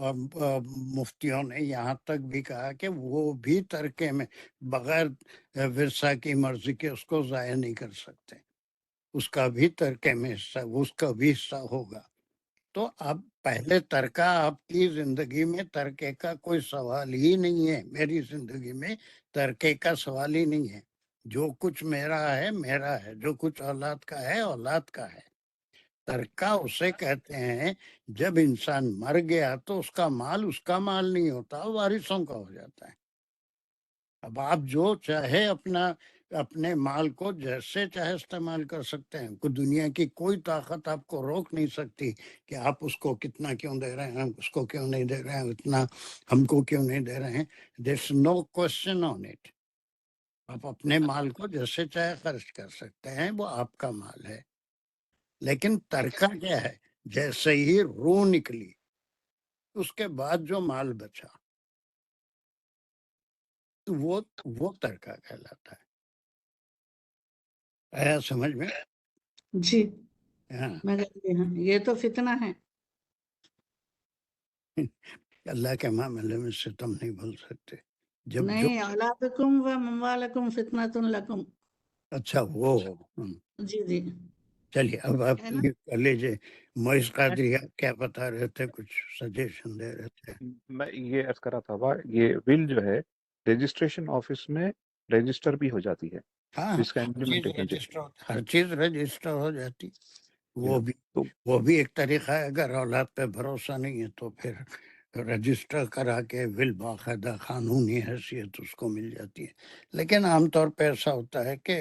اور مفتیوں نے یہاں تک بھی کہا کہ وہ بھی ترکے میں بغیر ورثہ کی مرضی کے اس کو ضائع نہیں کر سکتے، اس کا بھی ترکے میں حصہ، اس کا بھی حصہ ہوگا۔ تو اب پہلے ترکہ آپ کی زندگی میں ترکے کا کوئی سوال ہی نہیں ہے، میری زندگی میں ترکے کا سوال ہی نہیں ہے۔ جو کچھ میرا ہے میرا ہے، جو کچھ اولاد کا ہے اولاد کا ہے۔ ترکہ اسے کہتے ہیں جب انسان مر گیا تو اس کا مال نہیں ہوتا، وارثوں کا ہو جاتا ہے۔ اب آپ جو چاہے اپنے مال کو جیسے چاہے استعمال کر سکتے ہیں، کوئی دنیا کی کوئی طاقت آپ کو روک نہیں سکتی کہ آپ اس کو کتنا کیوں دے رہے ہیں، اس کو کیوں نہیں دے رہے ہیں، اتنا ہم کو کیوں نہیں دے رہے ہیں۔ There's no question on it۔ آپ اپنے مال کو جیسے چاہے خرچ کر سکتے ہیں، وہ آپ کا مال ہے۔ لیکن ترکہ کیا ہے؟ جیسے ہی روح نکلی اس کے بعد جو مال بچا وہ ترکہ کہلاتا ہے۔ آیا سمجھ میں؟ جی ہاں، میں کہتی ہوں یہ تو فتنہ ہے۔ اللہ کے معاملے میں ستم نہیں بھول سکتے۔ جب جو نہیں، اولادکم و اموالکم فتنۃ لکم۔ اچھا وہ جی جی چلیے اب آپ ہے نا۔ یہ کر لیجیے۔ معیز قادری آپ کیا بتا رہے تھے؟ کچھ سجیشن دے رہے تھے۔ میں یہ عرض کر رہا تھا بابا، یہ ول جو ہے رجسٹریشن آفس میں رجسٹر بھی ہو جاتی ہے، ہاں، اس کا امپلیمنٹیشن ہر چیز رجسٹر ہو جاتی۔ تو وہ بھی ایک طریقہ ہے۔ اگر اولاد پہ بھروسہ نہیں ہے تو پھر رجسٹر کرا کے ول باقاعدہ قانونی حیثیت اس کو مل جاتی ہے۔ لیکن عام طور پہ ایسا ہوتا ہے کہ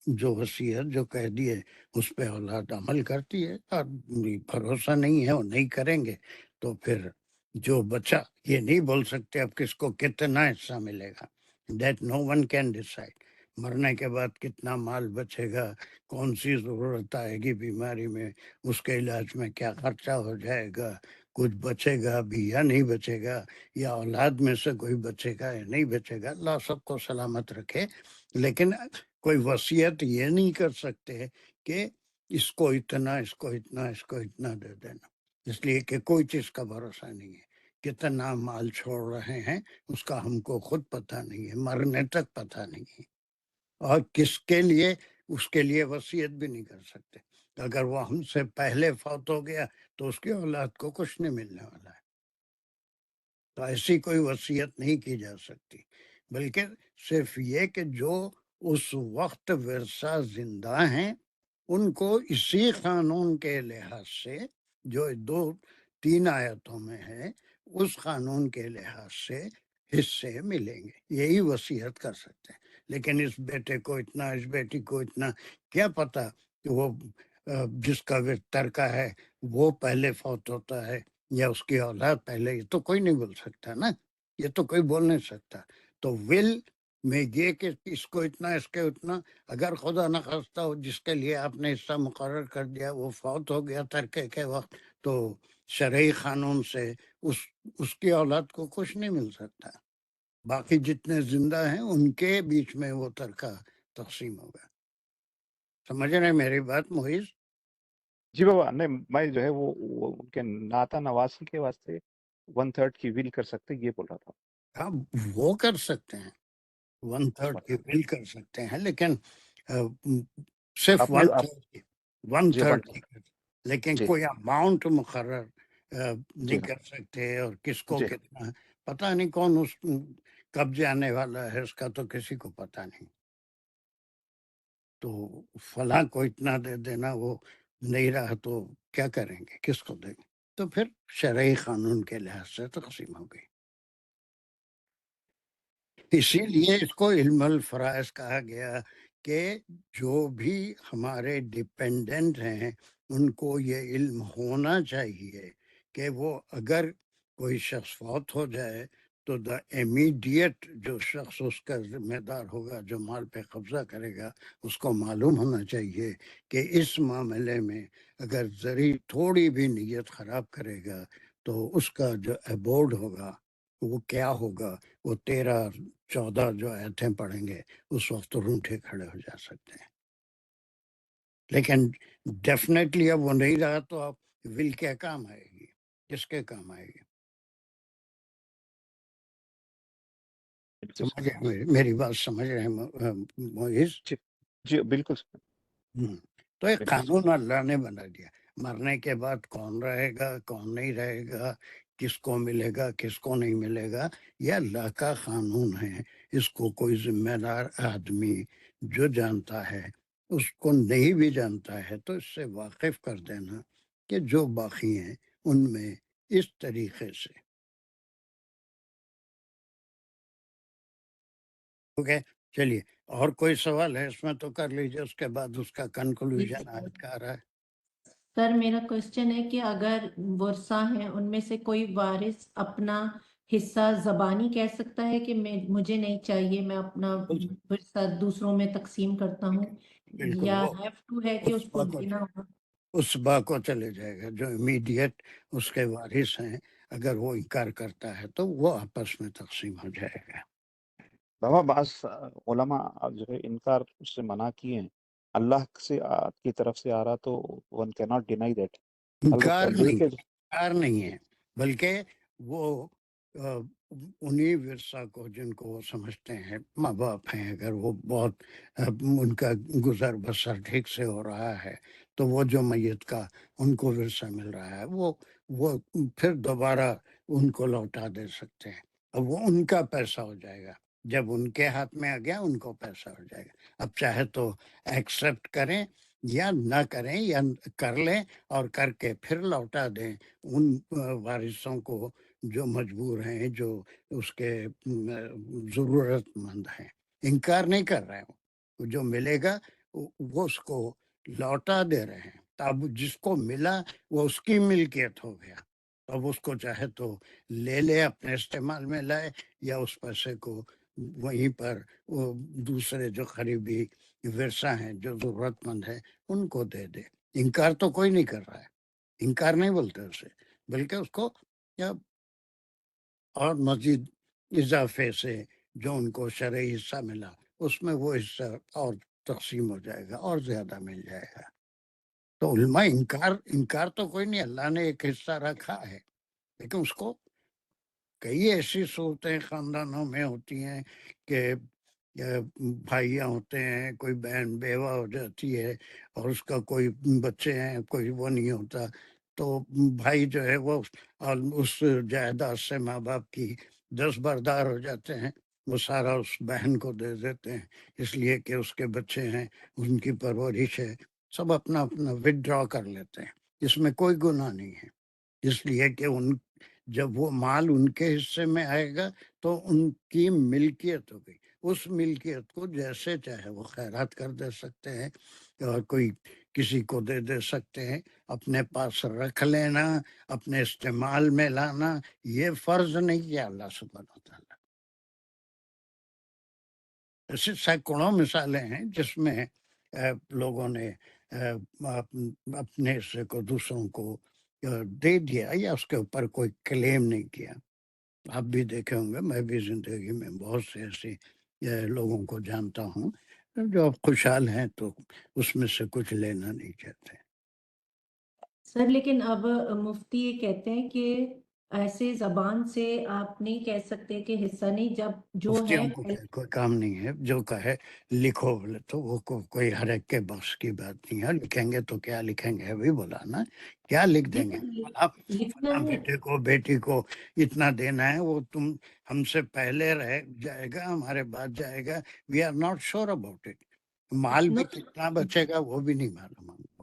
جو وصیت جو کہہ دیے اس پہ اولاد عمل کرتی ہے، اور بھروسہ نہیں ہے وہ نہیں کریں گے تو پھر جو بچا یہ نہیں بول سکتے اب کس کو کتنا حصہ ملے گا۔ That no one can decide. مرنے کے بعد کتنا مال بچے گا، کون سی ضرورت آئے گی بیماری میں، اس کے علاج میں کیا خرچہ ہو جائے گا، کچھ بچے گا بھی یا نہیں بچے گا، یا اولاد میں سے کوئی بچے گا یا نہیں بچے گا، اللہ سب کو سلامت رکھے۔ لیکن کوئی وصیت یہ نہیں کر سکتے کہ اس کو اتنا، اس کو اتنا، اس کو اتنا دے دینا، اس لیے کہ کوئی چیز کا بھروسہ نہیں ہے۔ کتنا مال چھوڑ رہے ہیں اس کا ہم کو خود پتہ نہیں ہے، مرنے تک پتہ نہیں ہے، اور کس کے لیے اس کے لیے وصیت بھی نہیں کر سکتے۔ اگر وہ ہم سے پہلے فوت ہو گیا تو اس کی اولاد کو کچھ نہیں ملنے والا ہے، تو ایسی کوئی وصیت نہیں کی جا سکتی، بلکہ صرف یہ کہ جو اس وقت ورثہ زندہ ہیں ان کو اسی قانون کے لحاظ سے جو 2-3 آیتوں میں ہے اس قانون کے لحاظ سے حصے ملیں گے، یہی وصیت کر سکتے ہیں۔ لیکن اس بیٹے کو اتنا، اس بیٹی کو اتنا، کیا پتا کہ وہ جس کا ترکہ ہے وہ پہلے فوت ہوتا ہے یا اس کی اولاد پہلے، یہ تو کوئی نہیں بول سکتا نا، یہ تو کوئی بول نہیں سکتا۔ تو ول میں یہ کہ اس کو اتنا، اس کے اتنا، اگر خدا نخواستہ ہو جس کے لیے آپ نے حصہ مقرر کر دیا وہ فوت ہو گیا ترکے کے وقت، تو شرعی قانون سے اس کی اولاد کو کچھ نہیں مل سکتا۔ باقی جتنے زندہ ہیں ان کے بیچ میں وہ ترکہ تقسیم ہوگا۔ سمجھ رہے ہیں میری بات محیز؟ جی بابا، نہیں میں جو ہے وہ ان کے ناتا نواسی کے واسطے 1/3 کی ول کر سکتے، یہ بول رہا تھا۔ ہاں وہ کر سکتے ہیں، 1/3 کی ول کر سکتے ہیں، لیکن صرف آپ نے 1/3 کی، 1/3 جی کی، لیکن جی کوئی اماؤنٹ مقرر نہیں جی کر سکتے، اور کس کو جی کتنا، پتہ نہیں کون اس کب جانے والا ہے اس کا تو کسی کو پتہ نہیں، تو فلاں کو اتنا دے دینا، وہ نہیں رہا تو کیا کریں گے، کس کو دیں گے؟ تو پھر شرعی قانون کے لحاظ سے تقسیم ہو گئی۔ اسی لیے اس کو علم الفرائض کہا گیا کہ جو بھی ہمارے ڈیپینڈنٹ ہیں ان کو یہ علم ہونا چاہیے کہ وہ اگر کوئی شخص فوت ہو جائے تو دا امیڈیٹ جو شخص اس کا ذمہ دار ہوگا، جو مال پہ قبضہ کرے گا، اس کو معلوم ہونا چاہیے کہ اس معاملے میں اگر ذری تھوڑی بھی نیت خراب کرے گا تو اس کا جو ایبورڈ ہوگا وہ کیا ہوگا۔ وہ 13-14 جو آیتیں پڑھیں گے اس وقت رونٹے کھڑے ہو جا سکتے ہیں۔ لیکن ڈیفینیٹلی اب وہ نہیں رہا تو اب ول کیا کام آئے گی؟ کس کے کام آئے گی؟ بالکل سمجھ رہے ہیں میری بات سمجھ رہے ہیں معیز؟ جی جی بالکل تو ایک بالکل قانون اللہ نے بنا دیا، مرنے کے بعد کون رہے گا کون نہیں رہے گا، کس کو ملے گا کس کو نہیں ملے گا، یہ اللہ کا قانون ہے۔ اس کو کوئی ذمہ دار آدمی جو جانتا ہے، اس کو نہیں بھی جانتا ہے تو اس سے واقف کر دینا کہ جو باقی ہیں ان میں اس طریقے سے اوکے۔ چلیے اور کوئی سوال ہے اس میں تو کر لیجیے، اس کے بعد اس کا کنکلوژن آیت کا آ رہا ہے۔ سر میرا کوشچن ہے کہ اگر ورثہ ہیں ان میں سے کوئی وارث اپنا حصہ زبانی کہہ سکتا ہے کہ مجھے نہیں چاہیے، میں اپنا ورثہ دوسروں میں تقسیم کرتا ہوں، بالکل یا وہ ہیو ٹو ہے کہ اس کو دینا ہوگا؟ اس با کو چلے جائے گا، جو امیڈیٹ اس کے وارث ہیں اگر وہ انکار کرتا ہے تو وہ آپس میں تقسیم ہو جائے گا۔ بابا بعض علماء جو ہے انکار سے منع کیے ہیں، اللہ سے کی طرف سے آ رہا تو ون کی ناٹ ڈینائی دیٹ۔ انکار نہیں ہے بلکہ وہ انہی ورثہ کو جن کو وہ سمجھتے ہیں ماں باپ ہیں، اگر وہ بہت ان کا گزر بسر ٹھیک سے ہو رہا ہے تو وہ جو میت کا ان کو ورثہ مل رہا ہے وہ پھر دوبارہ ان کو لوٹا دے سکتے ہیں، اب وہ ان کا پیسہ ہو جائے گا، جب ان کے ہاتھ میں آ گیا ان کو پیسہ ہو جائے گا۔ اب چاہے تو ایکسیپٹ کریں یا نہ کریں یا کر لیں اور کر کے پھر لوٹا دیں ان وارثوں کو جو مجبور ہیں، جو اس کے ضرورت مند ہیں۔ انکار نہیں کر رہے ہیں، جو ملے گا وہ اس کو لوٹا دے رہے ہیں، اب جس کو ملا وہ اس کی ملکیت ہو گیا، اب اس کو چاہے تو لے لے اپنے استعمال میں لائے یا اس پیسے کو وہیں پر وہ دوسرے جو قریبی ورثہ ہیں جو ضرورت مند ہے ان کو دے دے۔ انکار تو کوئی نہیں کر رہا ہے، انکار نہیں بولتے اسے، بلکہ اس کو اور مزید اضافے سے جو ان کو شرعی حصہ ملا اس میں وہ حصہ اور تقسیم ہو جائے گا اور زیادہ مل جائے گا۔ تو علماء انکار تو کوئی نہیں، اللہ نے ایک حصہ رکھا ہے، لیکن اس کو کئی ایسی صورتیں خاندانوں میں ہوتی ہیں کہ بھائیاں ہوتے ہیں، کوئی بہن بیوہ ہو جاتی ہے اور اس کا کوئی بچے ہیں، کوئی وہ نہیں ہوتا، تو بھائی جو ہے وہ اس جائیداد سے ماں باپ کی دستبردار ہو جاتے ہیں، وہ سارا اس بہن کو دے دیتے ہیں، اس لیے کہ اس کے بچے ہیں، ان کی پرورش ہے، سب اپنا اپنا وڈرا کر لیتے ہیں، اس میں کوئی گناہ نہیں ہے، اس لیے کہ جب وہ مال ان کے حصے میں آئے گا تو ان کی ملکیت ہو گئی، اس ملکیت کو جیسے چاہے وہ خیرات کر دے سکتے ہیں اور کوئی کسی کو دے سکتے ہیں، اپنے پاس رکھ لینا، اپنے استعمال میں لانا یہ فرض نہیں کیا اللہ سبحانہ وتعالیٰ۔ ایسے سینکڑوں مثالیں ہیں جس میں لوگوں نے اپنے حصے کو دوسروں کو دے دیا یا اس کے اوپر کوئی کلیم نہیں کیا۔ آپ بھی دیکھے ہوں گے، میں بھی زندگی میں بہت سے ایسے لوگوں کو جانتا ہوں جو اب خوشحال ہیں تو اس میں سے کچھ لینا نہیں چاہتے۔ سر لیکن اب مفتی یہ کہتے ہیں کہ ایسے زبان سے آپ نہیں کہہ سکتے کہ حصہ نہیں، جب جو ہے مفتیوں کو کوئی کام نہیں ہے، جو کہے لکھو بولے تو وہ کوئی ہر ایک کے بخش کی بات نہیں ہے، لکھیں گے تو کیا لکھیں گے ابھی بولا نا، کیا لکھ دیں گے، لکھنا ہے، بیٹے کو بیٹی کو اتنا دینا ہے، وہ تم ہم سے پہلے رہ جائے گا ہمارے بعد جائے گا، we are not sure about it, مال بھی کتنا بچے گا وہ بھی نہیں معلوم ہم کو۔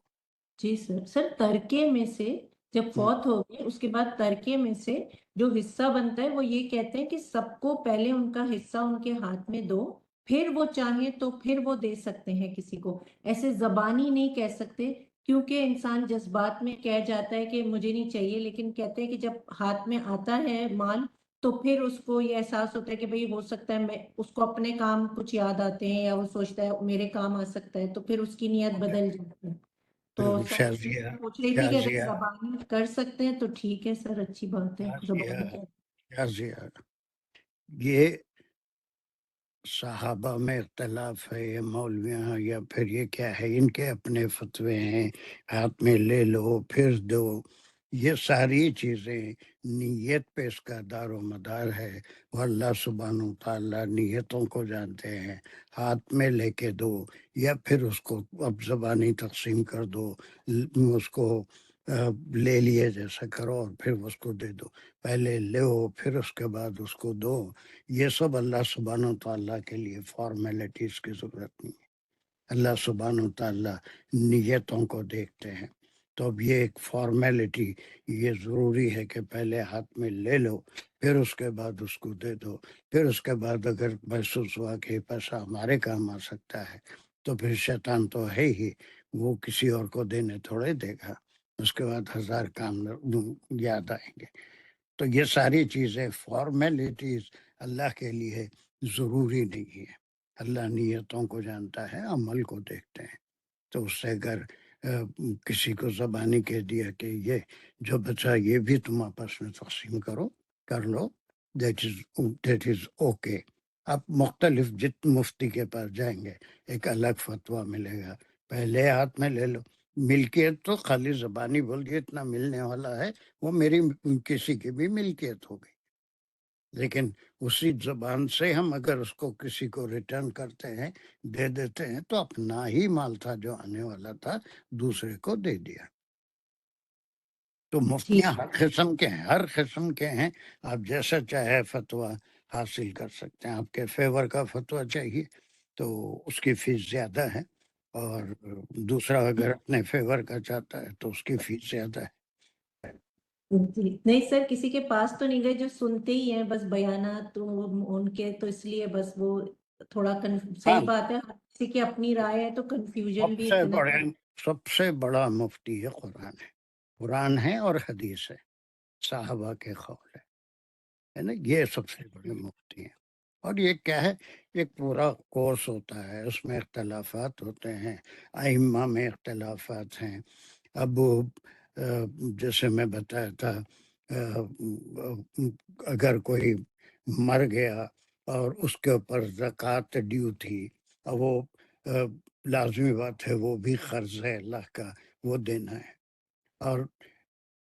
جی سر ترکے میں سے جب فوت ہو گئے اس کے بعد ترکے میں سے جو حصہ بنتا ہے وہ یہ کہتے ہیں کہ سب کو پہلے ان کا حصہ ان کے ہاتھ میں دو، پھر وہ چاہیں تو پھر وہ دے سکتے ہیں کسی کو، ایسے زبانی نہیں کہہ سکتے، کیونکہ انسان جذبات میں کہہ جاتا ہے کہ مجھے نہیں چاہیے، لیکن کہتے ہیں کہ جب ہاتھ میں آتا ہے مال تو پھر اس کو یہ احساس ہوتا ہے کہ بھئی ہو سکتا ہے میں اس کو اپنے کام کچھ یاد آتے ہیں یا وہ سوچتا ہے میرے کام آ سکتا ہے تو پھر اس کی نیت بدل جاتی ہے۔ تو سر شازیہ پوچھ رہی تھی کہ اگر زبانی کر سکتے ہیں تو ٹھیک ہے سر، اچھی بات ہے زبانی۔ یہ صحابہ میں اختلاف ہے، یہ مولویاں یا پھر یہ کیا ہے، ان کے اپنے فتوے ہیں، ہاتھ میں لے لو پھر دو، یہ ساری چیزیں نیت پہ اس کا دار و مدار ہے. وہ اللہ سبحانہ و تعالیٰ نیتوں کو جانتے ہیں. ہاتھ میں لے کے دو یا پھر اس کو اب زبانی تقسیم کر دو، اس کو لے لیے جیسا کرو اور پھر اس کو دے دو. پہلے لو پھر اس کے بعد اس کو دو. یہ سب اللہ سبحانہ و تعالیٰ کے لیے فارمیلٹیز کی ضرورت نہیں ہے. اللہ سبحانہ و تعالیٰ نیتوں کو دیکھتے ہیں. تو اب یہ ایک فارمیلٹی، یہ ضروری ہے کہ پہلے ہاتھ میں لے لو پھر اس کے بعد اس کو دے دو. پھر اس کے بعد اگر محسوس ہوا کہ یہ پیسہ ہمارے کام آ سکتا ہے تو پھر شیطان تو ہے ہی، وہ کسی اور کو دینے تھوڑے دے گا. اس کے بعد 1000 کام یاد آئیں گے. تو یہ ساری چیزیں فارمیلٹیز اللہ کے لیے ضروری نہیں ہے. اللہ نیتوں کو جانتا ہے، عمل کو دیکھتے ہیں. تو اس سے اگر کسی کو زبانی کہہ دیا کہ یہ جو بچا یہ بھی تم آپس میں تقسیم کر لو، دیٹ از اوکے. آپ مختلف مفتی کے پاس جائیں گے ایک الگ فتویٰ ملے گا. پہلے ہاتھ میں لے لو. ملکیت تو خالی زبانی بول کے اتنا ملنے والا ہے، وہ میری کسی کی بھی ملکیت ہو گئی. لیکن اسی زبان سے ہم اگر اس کو کسی کو ریٹرن کرتے ہیں، دے دیتے ہیں، تو اپنا ہی مال تھا جو آنے والا تھا، دوسرے کو دے دیا. تو مفتیاں ہر قسم کے ہیں، ہر قسم کے ہیں. آپ جیسا چاہے فتویٰ حاصل کر سکتے ہیں. آپ کے فیور کا فتویٰ چاہیے تو اس کی فیس زیادہ ہے، اور دوسرا اگر اپنے فیور کا چاہتا ہے تو اس کی فیس زیادہ ہے. جی نہیں سر، کسی کے پاس تو نہیں گئے، جو سنتے ہی ہیں بس بیانات تو ان کے، تو اس لیے بس وہ تھوڑا صحیح بات ہے، ہر کسی کی اپنی رائے ہے تو کنفیوژن بھی اتنا. سب سے بڑا مفتی ہے قرآن ہے اور حدیث ہے، صحابہ کے قول ہے نا. یہ سب سے بڑے مفتی ہیں. اور یہ کیا ہے، ایک پورا کورس ہوتا ہے، اس میں اختلافات ہوتے ہیں، ائمہ میں اختلافات ہیں. اب جیسے میں بتایا تھا، اگر کوئی مر گیا اور اس کے اوپر زکوٰۃ ڈیو تھی، اور وہ لازمی بات ہے، وہ بھی قرض ہے اللہ کا، وہ دینا ہے. اور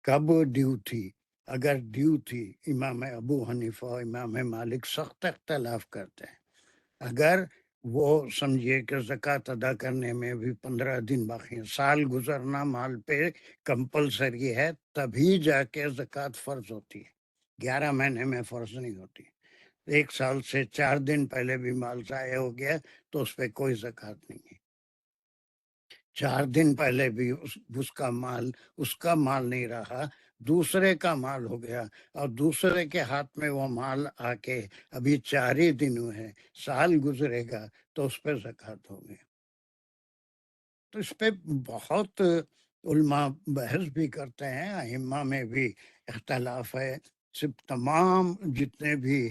کب ڈیو تھی؟ اگر ڈیو تھی، امام ابو حنیفہ اور امام مالک سخت اختلاف کرتے ہیں. اگر وہ سمجھیے کہ زکوٰۃ ادا کرنے میں بھی 15 دن باقی ہیں، سال گزرنا مال پہ کمپلسری ہے، تبھی جا کے زکوٰۃ فرض ہوتی ہے. 11 مہینے میں فرض نہیں ہوتی. 1 سال سے 4 دن پہلے بھی مال ضائع ہو گیا تو اس پہ کوئی زکوٰۃ نہیں ہے. 4 دن پہلے بھی اس کا مال نہیں رہا، دوسرے کا مال ہو گیا، اور دوسرے کے ہاتھ میں وہ مال آ کے ابھی 4 ہی دن ہوئے ہیں، سال گزرے گا تو اس پہ زکوٰۃ ہوگی. تو اس پہ بہت علماء بحث بھی کرتے ہیں، ائمہ میں بھی اختلاف ہے. صرف تمام جتنے بھی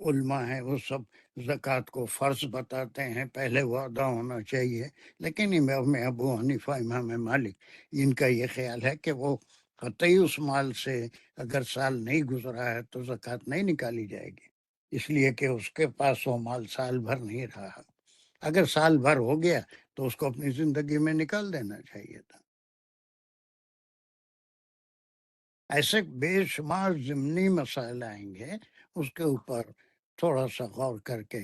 علماء ہیں وہ سب زکوٰۃ کو فرض بتاتے ہیں، پہلے وہ ادا ہونا چاہیے. لیکن امام ابو حنیفہ، امام مالک، ان کا یہ خیال ہے کہ وہ قطعی اس مال سے اگر سال نہیں گزرا ہے تو زکوٰۃ نہیں نکالی جائے گی، اس لیے کہ اس کے پاس وہ مال سال بھر نہیں رہا. اگر سال بھر ہو گیا تو اس کو اپنی زندگی میں نکال دینا چاہیے تھا. ایسے بے شمار ضمنی مسائل آئیں گے، اس کے اوپر تھوڑا سا غور کر کے.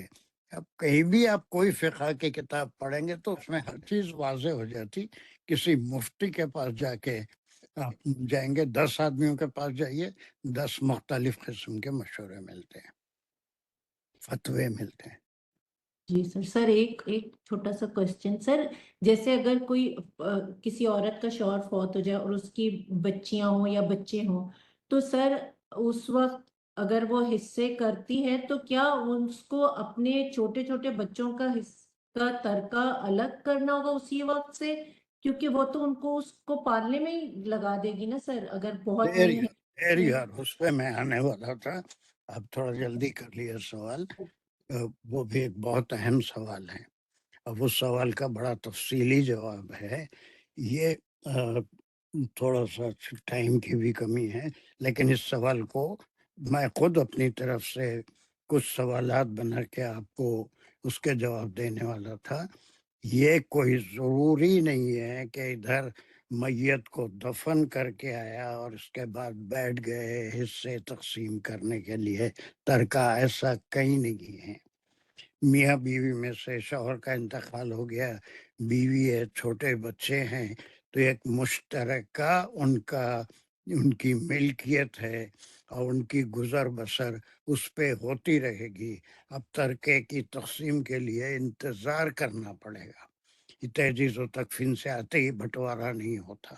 اب کہیں بھی آپ کوئی فقہ کی کتاب پڑھیں گے تو اس میں ہر چیز واضح ہو جاتی. کسی مفتی کے پاس جا کے آپ جائیں گے، 10 آدمیوں کے پاس جائیے، 10 مختلف قسم کے مشورے ملتے ہیں، فتوے ملتے ہیں. جی سر ایک چھوٹا سا کوشچن سر، جیسے اگر کوئی کسی عورت کا شوہر فوت ہو جائے اور اس کی بچیاں ہوں یا بچے ہوں، تو سر اس وقت اگر وہ حصے کرتی ہے تو کیا اس کو اپنے چھوٹے چھوٹے بچوں کا حصہ ترکہ الگ کرنا ہوگا اسی وقت سے، کیونکہ وہ تو ان کو اس کو پالنے میں ہی لگا دے گی نا سر، اگر بہت نہیں ہے. یار اس پہ میں آنے والا تھا، اب تھوڑا جلدی کر لیا سوال. وہ بھی ایک بہت اہم سوال ہے، اب اس سوال کا بڑا تفصیلی جواب ہے. یہ تھوڑا سا ٹائم کی بھی کمی ہے، لیکن اس سوال کو میں خود اپنی طرف سے کچھ سوالات بنا کے آپ کو اس کے جواب دینے والا تھا. یہ کوئی ضروری نہیں ہے کہ ادھر میت کو دفن کر کے آیا اور اس کے بعد بیٹھ گئے حصے تقسیم کرنے کے لیے ترکہ، ایسا کہیں نہیں ہے۔ میاں بیوی میں سے شوہر کا انتقال ہو گیا، بیوی ہے، چھوٹے بچے ہیں، تو ایک مشترکہ ان کی ملکیت ہے اور ان کی گزر بسر اس پہ ہوتی رہے گی۔ اب ترکے کی تقسیم کے لیے انتظار کرنا پڑے گا۔ تجہیز و تکفین سے آتے ہی بٹوارا نہیں ہوتا،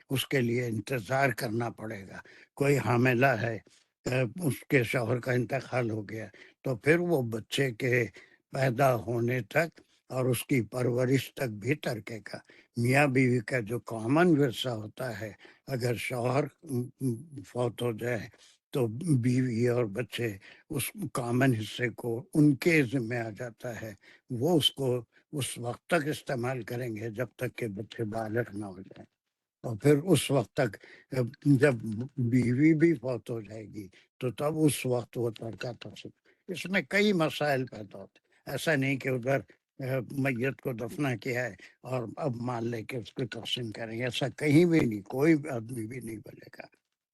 اس کے لیے انتظار کرنا پڑے گا۔ کوئی حاملہ ہے، اس کے شوہر کا انتقال ہو گیا، تو پھر وہ بچے کے پیدا ہونے تک اور اس کی پرورش تک بھی ترکے کا۔ میاں بیوی کا جو کامن ورثہ ہوتا ہے، اگر شوہر فوت ہو جائے تو بیوی اور بچے اس کامن حصے کو ان کے ذمہ آ جاتا ہے، وہ اس کو اس وقت تک استعمال کریں گے جب تک کہ بچے بالغ نہ ہو جائیں، اور پھر اس وقت تک جب بیوی بھی فوت ہو جائے گی تو تب اس وقت وہ ترکہ تقسیم۔ اس میں کئی مسائل پیدا ہوتے، ایسا نہیں کہ ادھر میت کو دفنا کیا ہے اور اب مال لے کے اس کو تقسیم کریں گے، ایسا کہیں بھی نہیں، کوئی آدمی بھی نہیں بولے گا۔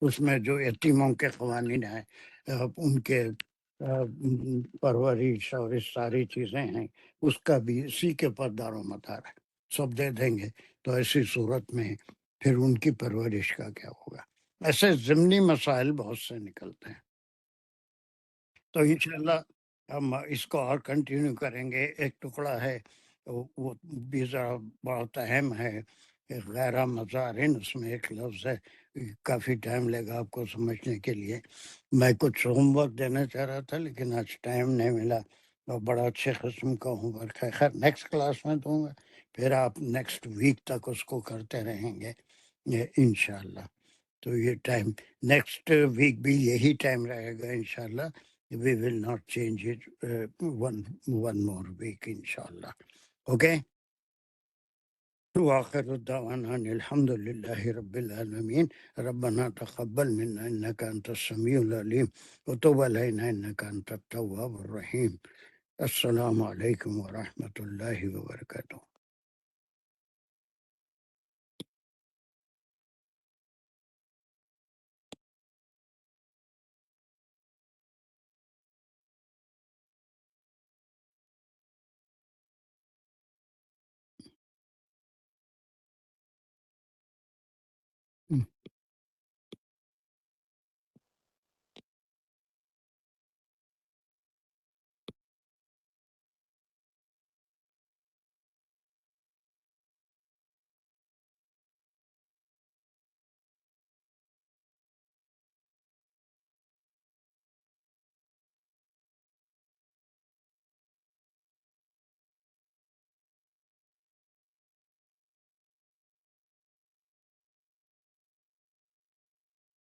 اس میں جو یتیموں کے قوانین ہیں، ان کے پرورش اور اس ساری چیزیں ہیں، اس کا بھی اسی کے پر دار و مدار ہے، سب دے دیں گے تو ایسی صورت میں پھر ان کی پرورش کا کیا ہوگا۔ ایسے ضمنی مسائل بہت سے نکلتے ہیں، تو انشاءاللہ ہم اس کو اور کنٹینیو کریں گے۔ ایک ٹکڑا ہے وہ بھی ذرا بہت اہم ہے، غیر مظاہرین، اس میں ایک لفظ ہے، کافی ٹائم لے گا آپ کو سمجھنے کے لیے۔ میں کچھ ہوم ورک دینا چاہ رہا تھا لیکن آج ٹائم نہیں ملا، اور بڑا اچھے قسم کا ہوم ورک ہے، خیر نیکسٹ کلاس میں دوں گا، پھر آپ نیکسٹ ویک تک اس کو کرتے رہیں گے انشاءاللہ۔ تو یہ ٹائم نیکسٹ ویک بھی یہی ٹائم رہے گا انشاءاللہ، we will not change it one more week inshallah. Okay. وآخر دعوانا الحمد لله رب العالمين. ربنا تقبل منا إنك أنت السميع العليم وتب علينا إنك أنت التواب الرحيم. السلام عليكم ورحمة الله وبركاته.